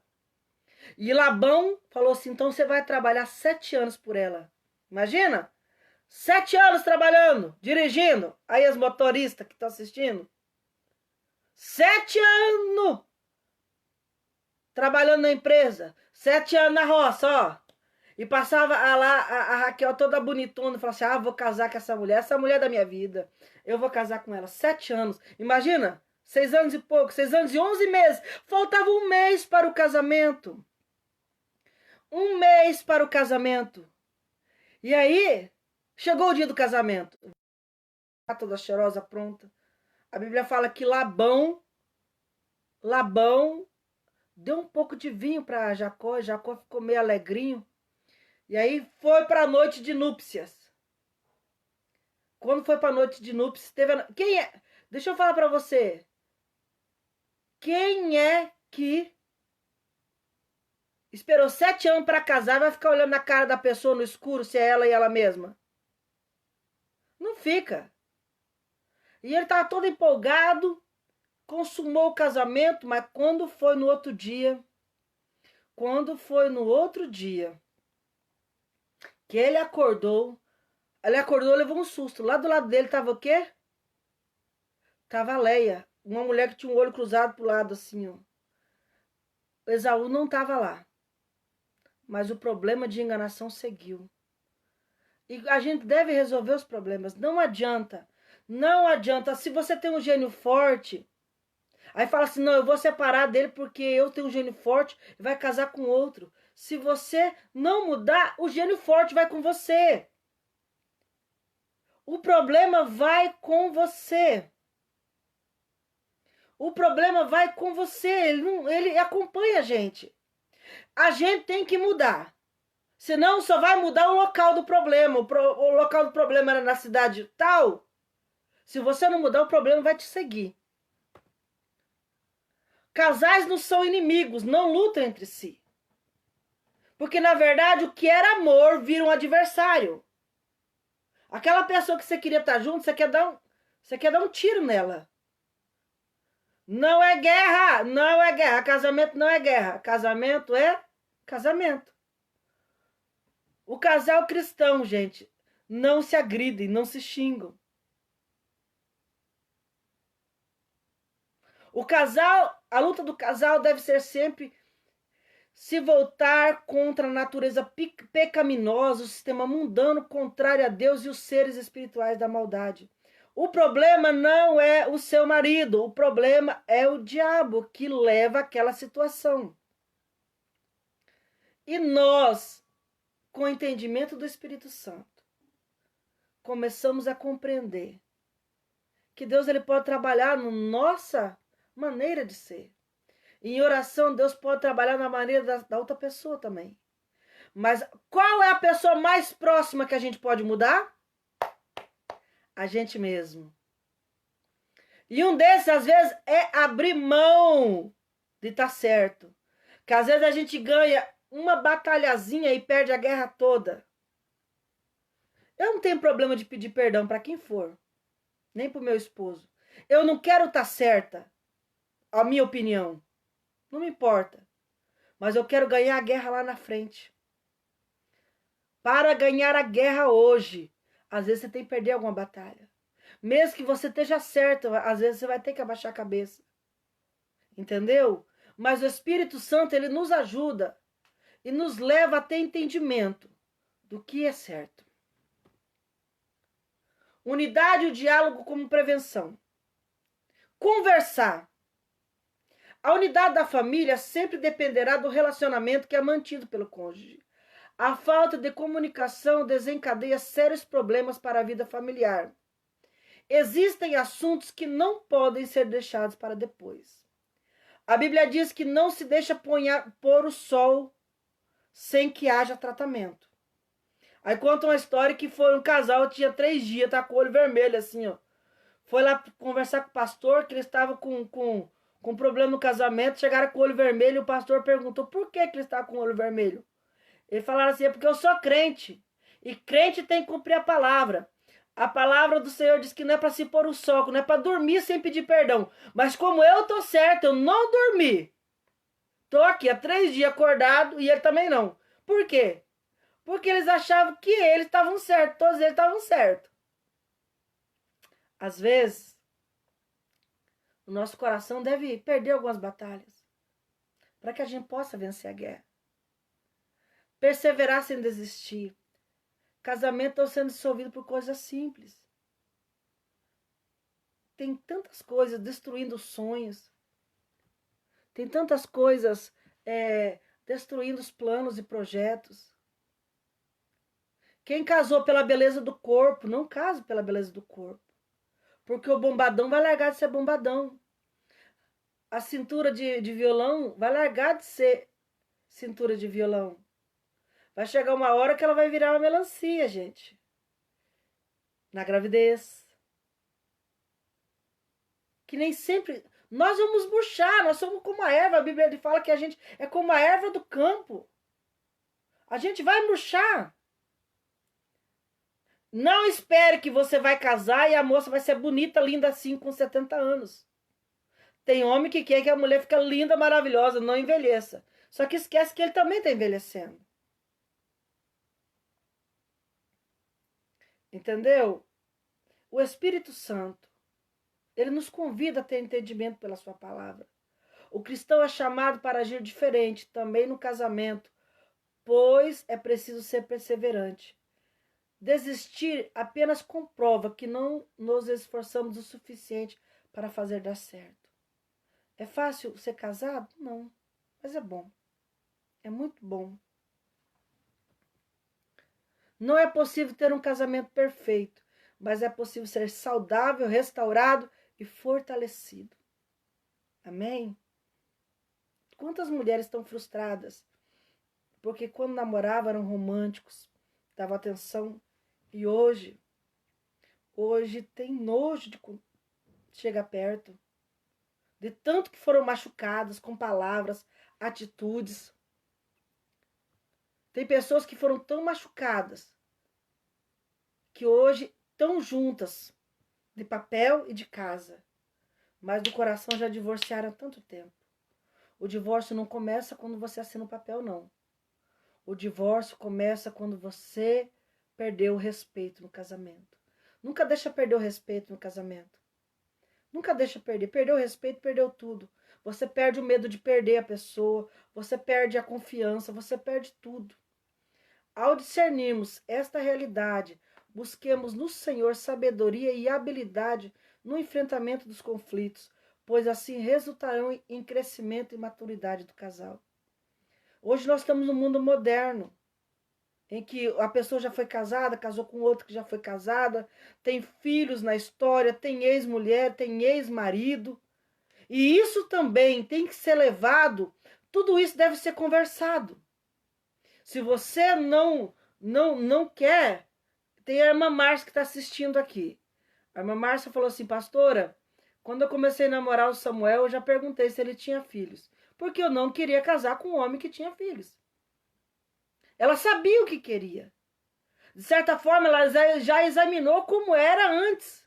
E Labão falou assim, então você vai trabalhar 7 anos por ela. Imagina? 7 anos trabalhando, dirigindo. Aí as motoristas que estão assistindo. 7 anos trabalhando na empresa. 7 anos na roça, ó. E passava a Raquel toda bonitona, falava assim, vou casar com essa mulher é da minha vida. Eu vou casar com ela. 7 anos. Imagina, 6 anos e pouco, 6 anos e 11 meses. Faltava 1 mês para o casamento. 1 mês para o casamento. E aí, chegou o dia do casamento. Toda cheirosa, pronta. A Bíblia fala que Labão deu um pouco de vinho para Jacó. Jacó ficou meio alegrinho. E aí foi para a noite de núpcias. Quando foi para a noite de núpcias, quem é? Deixa eu falar para você. Quem é que esperou 7 anos para casar e vai ficar olhando na cara da pessoa no escuro se é ela e ela mesma? Não fica. E ele estava todo empolgado, consumou o casamento, mas quando foi no outro dia, que ele acordou, levou um susto. Lá do lado dele estava o quê? Tava a Leia, uma mulher que tinha um olho cruzado pro lado assim, ó. Esaú não estava lá. Mas o problema de enganação seguiu. E a gente deve resolver os problemas. Não adianta. Não adianta. Se você tem um gênio forte, aí fala assim, não, eu vou separar dele porque eu tenho um gênio forte e vai casar com outro. Se você não mudar, o gênio forte vai com você. O problema vai com você. O problema vai com você. Ele acompanha a gente. A gente tem que mudar. Senão só vai mudar o local do problema. O local do problema era na cidade tal. Se você não mudar, o problema vai te seguir. Casais não são inimigos, não lutam entre si. Porque, na verdade, o que era amor vira um adversário. Aquela pessoa que você queria estar junto, você quer dar um tiro nela. Não é guerra, não é guerra. Casamento não é guerra. Casamento é casamento. O casal cristão, gente, não se agridem, não se xingam. O casal, a luta do casal deve ser sempre se voltar contra a natureza pecaminosa, o sistema mundano contrário a Deus e os seres espirituais da maldade. O problema não é o seu marido, o problema é o diabo que leva àquela situação. E nós, com o entendimento do Espírito Santo, começamos a compreender que Deus ele pode trabalhar na nossa maneira de ser. Em oração, Deus pode trabalhar na maneira da outra pessoa também. Mas qual é a pessoa mais próxima que a gente pode mudar? A gente mesmo. E um desses, às vezes, é abrir mão de estar certo. Que às vezes a gente ganha uma batalhazinha e perde a guerra toda. Eu não tenho problema de pedir perdão para quem for. Nem para o meu esposo. Eu não quero estar certa. A minha opinião. Não me importa. Mas eu quero ganhar a guerra lá na frente. Para ganhar a guerra hoje, às vezes você tem que perder alguma batalha. Mesmo que você esteja certo, às vezes você vai ter que abaixar a cabeça. Entendeu? Mas o Espírito Santo, ele nos ajuda e nos leva a ter entendimento do que é certo. Unidade e o diálogo como prevenção. Conversar. A unidade da família sempre dependerá do relacionamento que é mantido pelo cônjuge. A falta de comunicação desencadeia sérios problemas para a vida familiar. Existem assuntos que não podem ser deixados para depois. A Bíblia diz que não se deixa pôr o sol sem que haja tratamento. Aí conta uma história que foi um casal, tinha 3 dias, tá com o olho vermelho assim, ó. Foi lá conversar com o pastor, que ele estava com problema no casamento, chegaram com o olho vermelho, e o pastor perguntou por que ele estava com o olho vermelho. Ele falaram assim, é porque eu sou crente, e crente tem que cumprir a palavra. A palavra do Senhor diz que não é para se pôr o sol, não é para dormir sem pedir perdão. Mas como eu tô certo, eu não dormi. Tô aqui há 3 dias acordado e ele também não. Por quê? Porque eles achavam que eles estavam certos, todos eles estavam certos. Às vezes, o nosso coração deve perder algumas batalhas para que a gente possa vencer a guerra. Perseverar sem desistir. Casamento está sendo dissolvido por coisas simples. Tem tantas coisas destruindo sonhos. Tem tantas coisas destruindo os planos e projetos. Quem casou pela beleza do corpo, não case pela beleza do corpo. Porque o bombadão vai largar de ser bombadão. A cintura de violão vai largar de ser cintura de violão. Vai chegar uma hora que ela vai virar uma melancia, gente. Na gravidez. Que nem sempre... Nós vamos murchar, nós somos como a erva. A Bíblia fala que a gente é como a erva do campo. A gente vai murchar. Não espere que você vai casar e a moça vai ser bonita, linda assim, com 70 anos. Tem homem que quer que a mulher fique linda, maravilhosa, não envelheça. Só que esquece que ele também está envelhecendo. Entendeu? O Espírito Santo, ele nos convida a ter entendimento pela sua palavra. O cristão é chamado para agir diferente, também no casamento, pois é preciso ser perseverante. Desistir apenas comprova que não nos esforçamos o suficiente para fazer dar certo. É fácil ser casado? Não, mas é bom. É muito bom. Não é possível ter um casamento perfeito, mas é possível ser saudável, restaurado e fortalecido. Amém? Quantas mulheres estão frustradas? Porque quando namoravam eram românticos, davam atenção. E hoje tem nojo de chegar perto. De tanto que foram machucadas com palavras, atitudes. Tem pessoas que foram tão machucadas que hoje estão juntas, de papel e de casa, mas do coração já divorciaram há tanto tempo. O divórcio não começa quando você assina o papel, não. O divórcio começa quando você perdeu o respeito no casamento. Nunca deixa perder o respeito no casamento. Nunca deixa perder. Perdeu o respeito, perdeu tudo. Você perde o medo de perder a pessoa, você perde a confiança, você perde tudo. Ao discernirmos esta realidade, busquemos no Senhor sabedoria e habilidade no enfrentamento dos conflitos, pois assim resultarão em crescimento e maturidade do casal. Hoje nós estamos num mundo moderno, em que a pessoa já foi casada, casou com outro que já foi casada, tem filhos na história, tem ex-mulher, tem ex-marido. E isso também tem que ser levado, tudo isso deve ser conversado. Se você não quer, tem a irmã Márcia que está assistindo aqui. A irmã Márcia falou assim, pastora, quando eu comecei a namorar o Samuel, eu já perguntei se ele tinha filhos. Porque eu não queria casar com um homem que tinha filhos. Ela sabia o que queria. De certa forma, ela já examinou como era antes.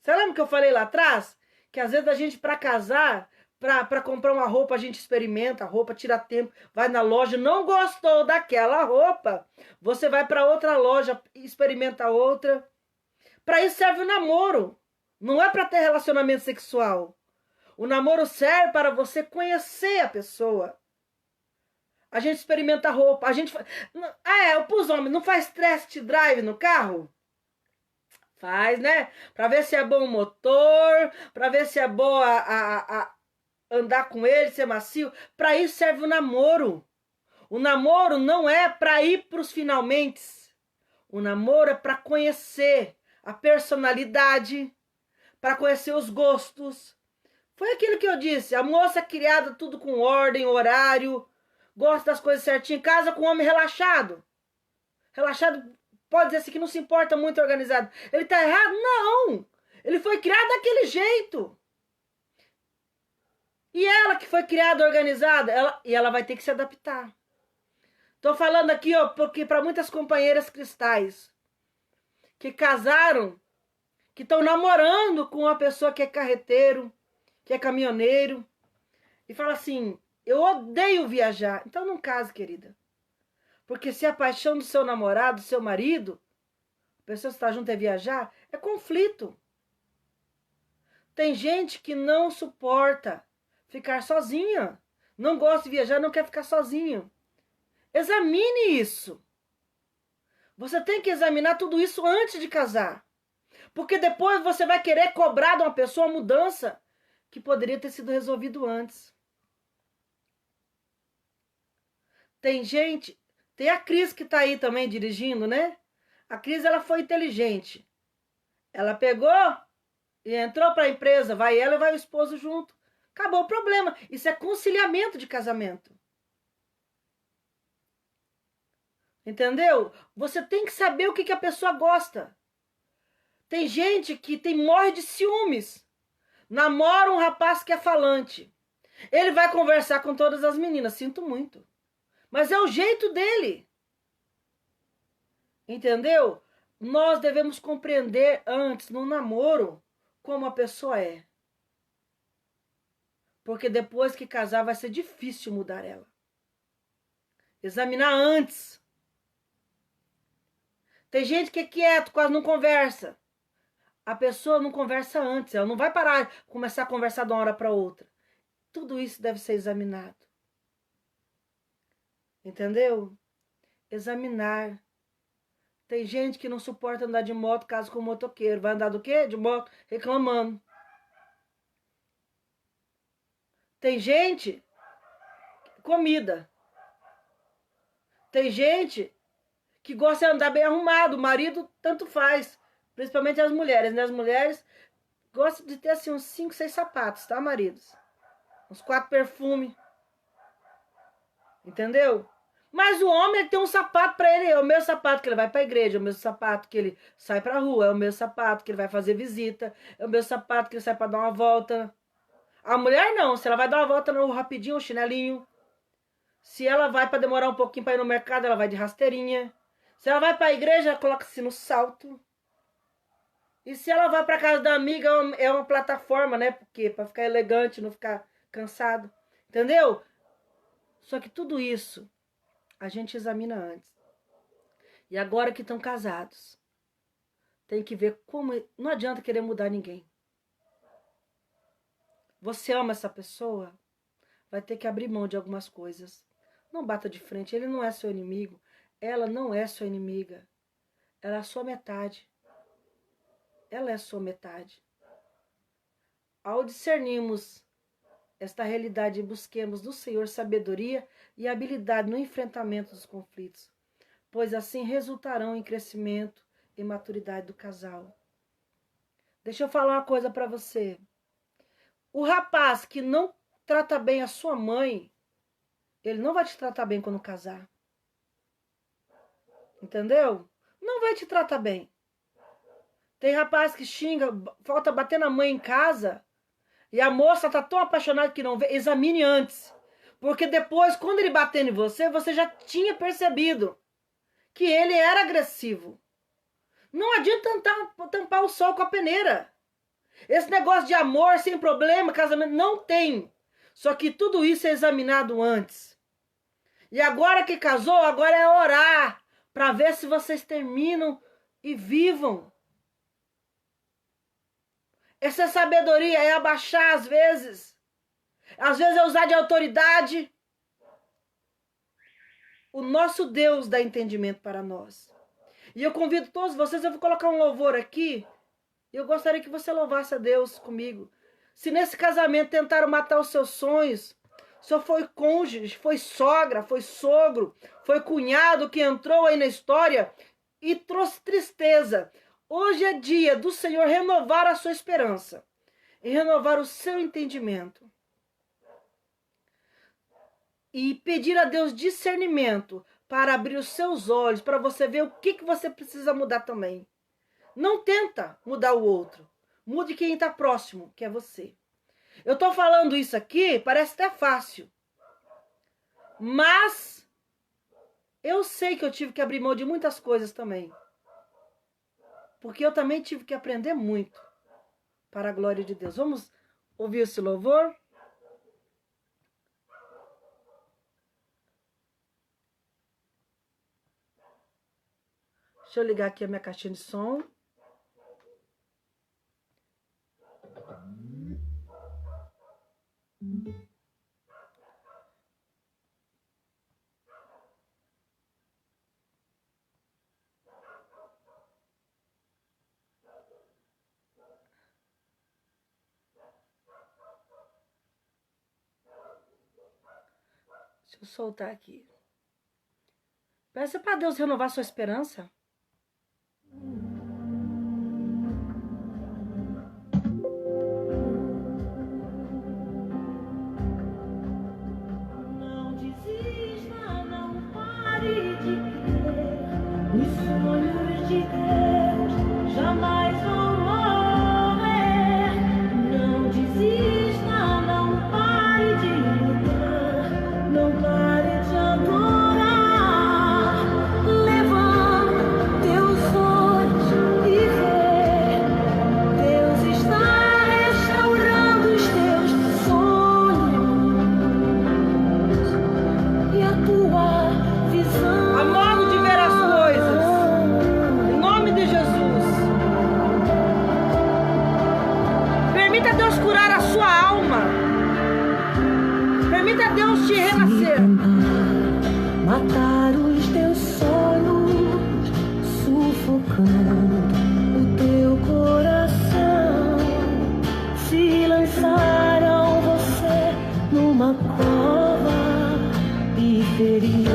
Você lembra que eu falei lá atrás? Que às vezes a gente, para casar, para comprar uma roupa, a gente experimenta a roupa, tira tempo, vai na loja, não gostou daquela roupa, você vai para outra loja, experimenta outra. Para isso serve o namoro. Não é para ter relacionamento sexual. O namoro serve para você conhecer a pessoa. A gente experimenta roupa. A gente. Pros homens, não faz test drive no carro? Faz, né? Para ver se é bom o motor, para ver se é bom a andar com ele, ser macio. Para isso serve o namoro. O namoro não é para ir para os finalmente. O namoro é para conhecer a personalidade, para conhecer os gostos. Foi aquilo que eu disse. A moça é criada tudo com ordem, horário, gosta das coisas certinho, casa com um homem relaxado. Relaxado pode dizer assim que não se importa muito organizado. Ele tá errado? Não! Ele foi criado daquele jeito. E ela que foi criada organizada, ela vai ter que se adaptar. Tô falando aqui, ó, porque para muitas companheiras cristais que casaram, que estão namorando com uma pessoa que é carreteiro, que é caminhoneiro, e fala assim, eu odeio viajar. Então não case, querida. Porque se a paixão do seu namorado, do seu marido, a pessoa que está junto é viajar, é conflito. Tem gente que não suporta ficar sozinha. Não gosta de viajar, não quer ficar sozinho. Examine isso. Você tem que examinar tudo isso antes de casar. Porque depois você vai querer cobrar de uma pessoa a mudança que poderia ter sido resolvido antes. Tem gente, tem a Cris que tá aí também dirigindo, né? A Cris, ela foi inteligente. Ela pegou e entrou para a empresa, vai ela e vai o esposo junto. Acabou o problema. Isso é conciliamento de casamento. Entendeu? Você tem que saber o que a pessoa gosta. Tem gente que morre de ciúmes. Namora um rapaz que é falante. Ele vai conversar com todas as meninas. Sinto muito. Mas é o jeito dele. Entendeu? Nós devemos compreender antes, no namoro, como a pessoa é. Porque depois que casar vai ser difícil mudar ela. Examinar antes. Tem gente que é quieto, quase não conversa. A pessoa não conversa antes, ela não vai parar, começar a conversar de uma hora para outra. Tudo isso deve ser examinado. Entendeu? Examinar. Tem gente que não suporta andar de moto, casa com motoqueiro. Vai andar do quê? De moto, reclamando. Tem gente, comida. Tem gente que gosta de andar bem arrumado. O marido tanto faz. Principalmente as mulheres, né? As mulheres gostam de ter assim uns 5, 6 sapatos, tá, maridos? Uns 4 perfumes. Entendeu? Mas o homem ele tem um sapato pra ele. É o mesmo sapato que ele vai pra igreja. É o mesmo sapato que ele sai pra rua. É o mesmo sapato que ele vai fazer visita. É o mesmo sapato que ele sai pra dar uma volta. A mulher não. Se ela vai dar uma volta no rapidinho, um chinelinho. Se ela vai pra demorar um pouquinho pra ir no mercado, ela vai de rasteirinha. Se ela vai pra igreja, ela coloca-se no salto. E se ela vai pra casa da amiga, é uma plataforma, né? Porque pra ficar elegante, não ficar cansado. Entendeu? Só que tudo isso a gente examina antes. E agora que estão casados, tem que ver como... Não adianta querer mudar ninguém. Você ama essa pessoa, vai ter que abrir mão de algumas coisas. Não bata de frente, ele não é seu inimigo. Ela não é sua inimiga. Ela é a sua metade. Ela é a sua metade. Ao discernirmos esta realidade, busquemos do Senhor sabedoria e habilidade no enfrentamento dos conflitos, pois assim resultarão em crescimento e maturidade do casal. Deixa eu falar uma coisa para você. O rapaz que não trata bem a sua mãe, ele não vai te tratar bem quando casar. Entendeu? Não vai te tratar bem. Tem rapaz que xinga, falta bater na mãe em casa, e a moça tá tão apaixonada que não vê. Examine antes. Porque depois, quando ele bater em você, você já tinha percebido que ele era agressivo. Não adianta tampar o sol com a peneira. Esse negócio de amor sem problema, casamento, não tem. Só que tudo isso é examinado antes. E agora que casou, agora é orar para ver se vocês terminam e vivam. Essa sabedoria é abaixar às vezes. Às vezes é usar de autoridade. O nosso Deus dá entendimento para nós. E eu convido todos vocês, eu vou colocar um louvor aqui. E eu gostaria que você louvasse a Deus comigo. Se nesse casamento tentaram matar os seus sonhos, só foi cônjuge, foi sogra, foi sogro, foi cunhado que entrou aí na história e trouxe tristeza. Hoje é dia do Senhor renovar a sua esperança e renovar o seu entendimento. E pedir a Deus discernimento para abrir os seus olhos, para você ver o que você precisa mudar também. Não tenta mudar o outro. Mude quem está próximo, que é você. Eu estou falando isso aqui, parece até fácil. Mas eu sei que eu tive que abrir mão de muitas coisas também. Porque eu também tive que aprender muito para a glória de Deus. Vamos ouvir esse louvor? Deixa eu ligar aqui a minha caixinha de som. Deixa eu soltar aqui. Peça para Deus renovar sua esperança. Não desista, não pare de crer. Os sonhos de Deus jamais vão morrer. Não desista, não pare de lutar. Não pare de adorar. Levanta teus olhos e vê. Deus está restaurando os teus sonhos e a tua visão. A modo de ver as coisas. Em nome de Jesus. Permita Deus curar a sua alma. Permita Deus te renascer. Matar os teus sonhos, sufocando o teu coração. Se lançaram você numa cova e ferido,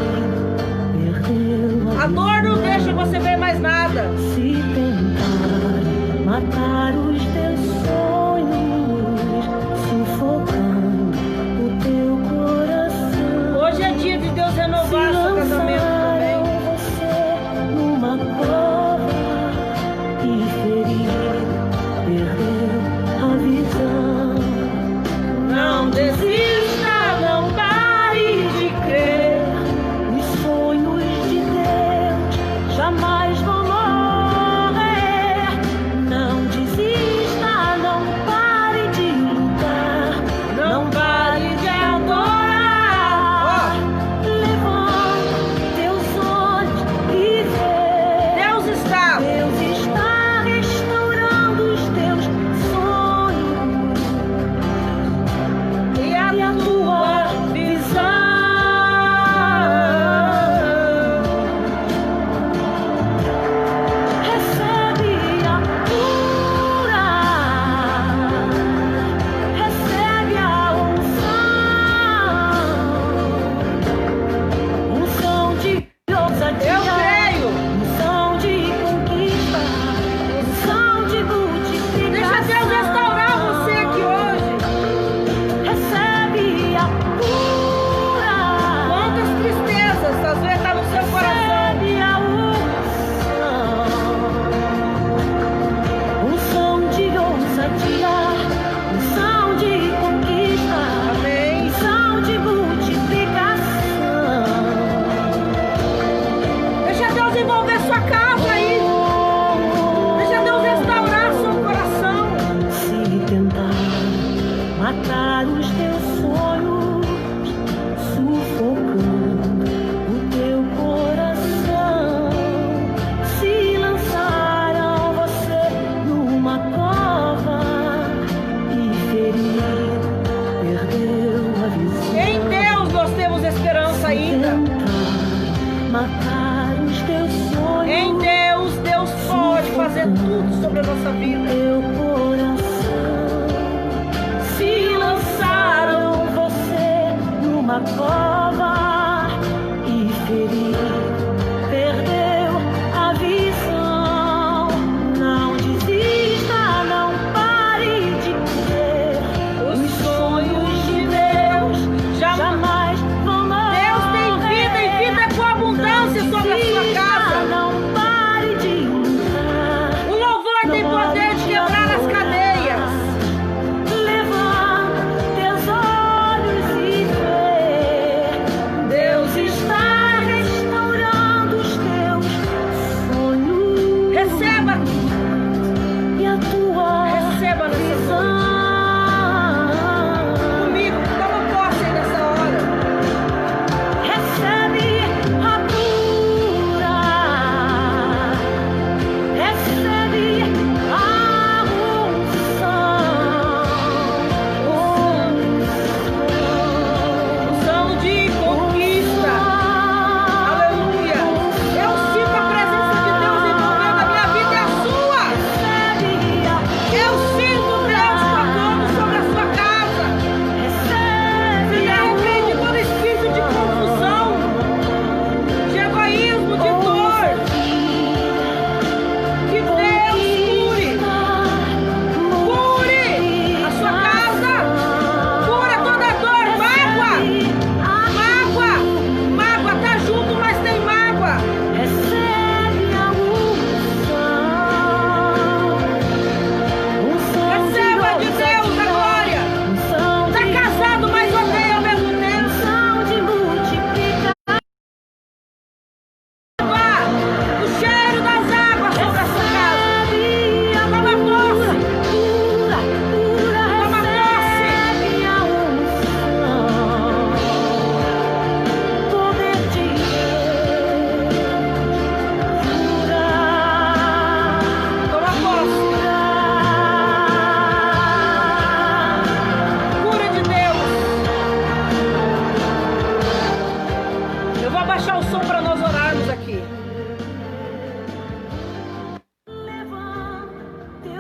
perdeu A dor não deixa você ver mais nada. se tentar matar os teus sonhos, sufocando o teu coração. Hoje é dia de Deus renovar seu casamento também. Você numa cova e ferido, perdeu a visão. Não desista, não pare de crer. Os sonhos de Deus jamais vão morrer. Não desista, não pare de lutar. Não pare de adorar. Levanta teus olhos e vê. Deus está. Deus está restaurando os teus sonhos E a e a tua visão. Recebe a cura, recebe a unção de ousadia. Eu creio. Unção de conquista, unção de multiplicação. Deixa Deus restaurar você aqui hoje. Recebe a cura, Quantas tristezas às vezes está no seu coração. recebe a unção de ousadia, unção de conquista, Amém. unção de multiplicação. Deixa Deus envolver sua casa aí. Deixa Deus restaurar seu coração. Se tentar matar os teus sonhos, sufocando o teu coração, se lançaram você numa cova e ferido, perdeu a visão. Em Deus nós temos esperança ainda. Tentar matar os teus sonhos. Em Deus, Deus pode fazer tudo sobre a nossa vida. Teu coração, se lançaram você numa cova e ferido, perdeu a visão. Não desista, não pare de crer. Os sonhos de Deus jamais. Jamais vão morrer. Deus tem vida e vida com abundância sobre a sua casa. Não pare de lutar. O louvor tem poder de quebrar as cadeias. Levanta teus olhos e vê.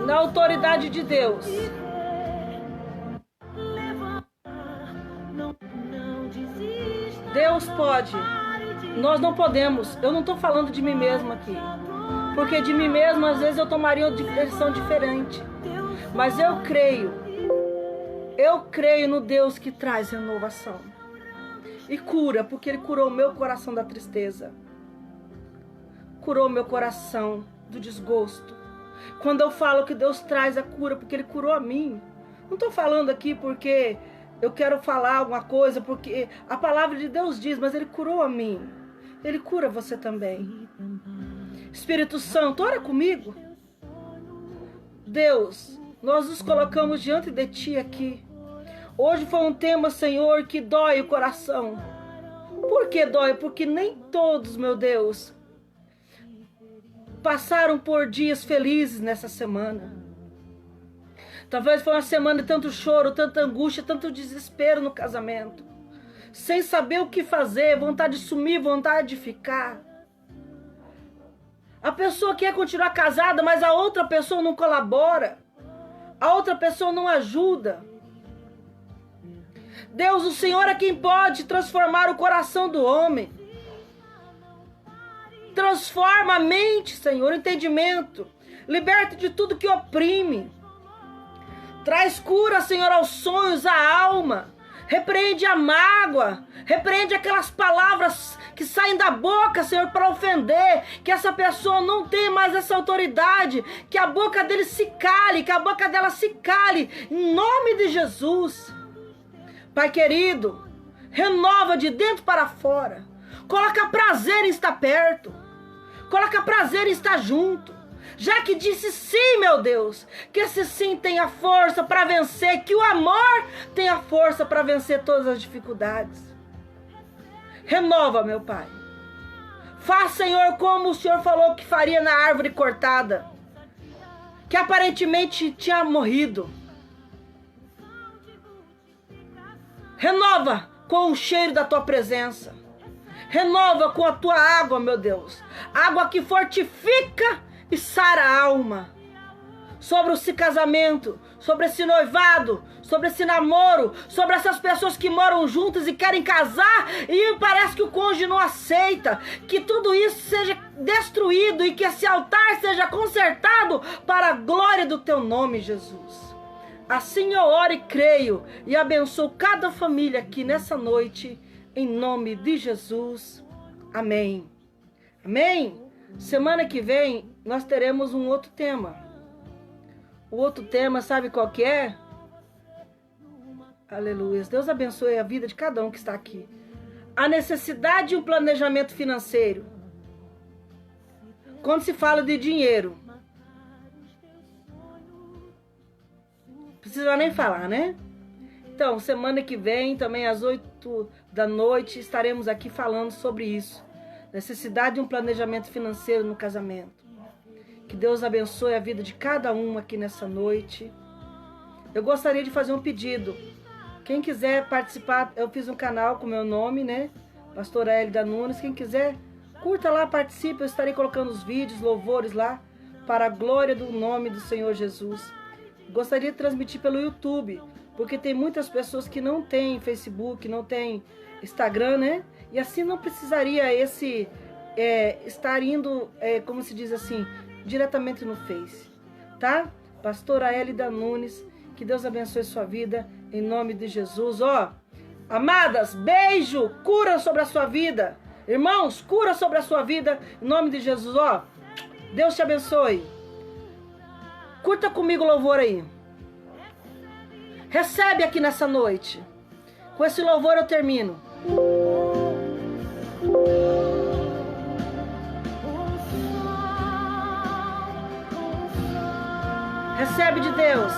na autoridade de Deus. Deus pode, nós não podemos. Eu não estou falando de mim mesma aqui, porque de mim mesma às vezes eu tomaria uma direção diferente. Mas eu creio no Deus que traz renovação e cura, porque Ele curou o meu coração da tristeza, curou meu coração do desgosto. Quando eu falo que Deus traz a cura, porque Ele curou a mim. Não estou falando aqui porque eu quero falar alguma coisa, porque a palavra de Deus diz, mas Ele curou a mim. Ele cura você também. Espírito Santo, ora comigo. Deus, nós nos colocamos diante de Ti aqui. Hoje foi um tema, Senhor, que dói o coração. Por que dói? Porque nem todos, meu Deus, passaram por dias felizes nessa semana. Talvez foi uma semana de tanto choro, tanta angústia, tanto desespero no casamento. Sem saber o que fazer, vontade de sumir, vontade de ficar. A pessoa quer continuar casada, mas a outra pessoa não colabora. A outra pessoa não ajuda. Deus, o Senhor é quem pode transformar o coração do homem. Transforma a mente, Senhor, o entendimento. Liberta de tudo que oprime. Traz cura, Senhor, aos sonhos, à alma. Repreende a mágoa. Repreende aquelas palavras que saem da boca, Senhor, para ofender. Que essa pessoa não tenha mais essa autoridade. Que a boca dele se cale. Que a boca dela se cale. Em nome de Jesus. Pai querido, renova de dentro para fora. Coloca prazer em estar perto. Coloca prazer em estar junto. Já que disse sim, meu Deus, que esse sim tenha força para vencer, que o amor tenha força para vencer todas as dificuldades. Renova, meu Pai. Faz, Senhor, como o Senhor falou que faria na árvore cortada, que aparentemente tinha morrido. Renova com o cheiro da Tua presença. Renova com a Tua água, meu Deus. Água que fortifica e sara a alma. Sobre esse casamento, sobre esse noivado, sobre esse namoro, sobre essas pessoas que moram juntas e querem casar e parece que o cônjuge não aceita. Que tudo isso seja destruído e que esse altar seja consertado para a glória do Teu nome, Jesus. Assim eu oro e creio e abençoo cada família aqui nessa noite, em nome de Jesus. Amém. Amém. Semana que vem nós teremos um outro tema. O outro tema, sabe qual que é? Aleluia. Deus abençoe a vida de cada um que está aqui. A necessidade de um planejamento financeiro. Quando se fala de dinheiro, precisa nem falar, né? Então, semana que vem, também às 8 da noite, estaremos aqui falando sobre isso. Necessidade de um planejamento financeiro no casamento. Que Deus abençoe a vida de cada um aqui nessa noite. Eu gostaria de fazer um pedido. Quem quiser participar, eu fiz um canal com meu nome, né? Pastora Elida Nunes. Quem quiser, curta lá, participe. Eu estarei colocando os vídeos, louvores lá, para a glória do nome do Senhor Jesus. Gostaria de transmitir pelo YouTube, porque tem muitas pessoas que não têm Facebook, não têm Instagram, né? E assim não precisaria estar indo, como se diz assim, diretamente no Face, tá? Pastora Elida Nunes, que Deus abençoe sua vida, em nome de Jesus. Ó, amadas, beijo, cura sobre a sua vida. Irmãos, cura sobre a sua vida, em nome de Jesus. Ó, Deus te abençoe. Curta comigo o louvor aí. Recebe aqui nessa noite. Com esse louvor eu termino. Recebe de Deus.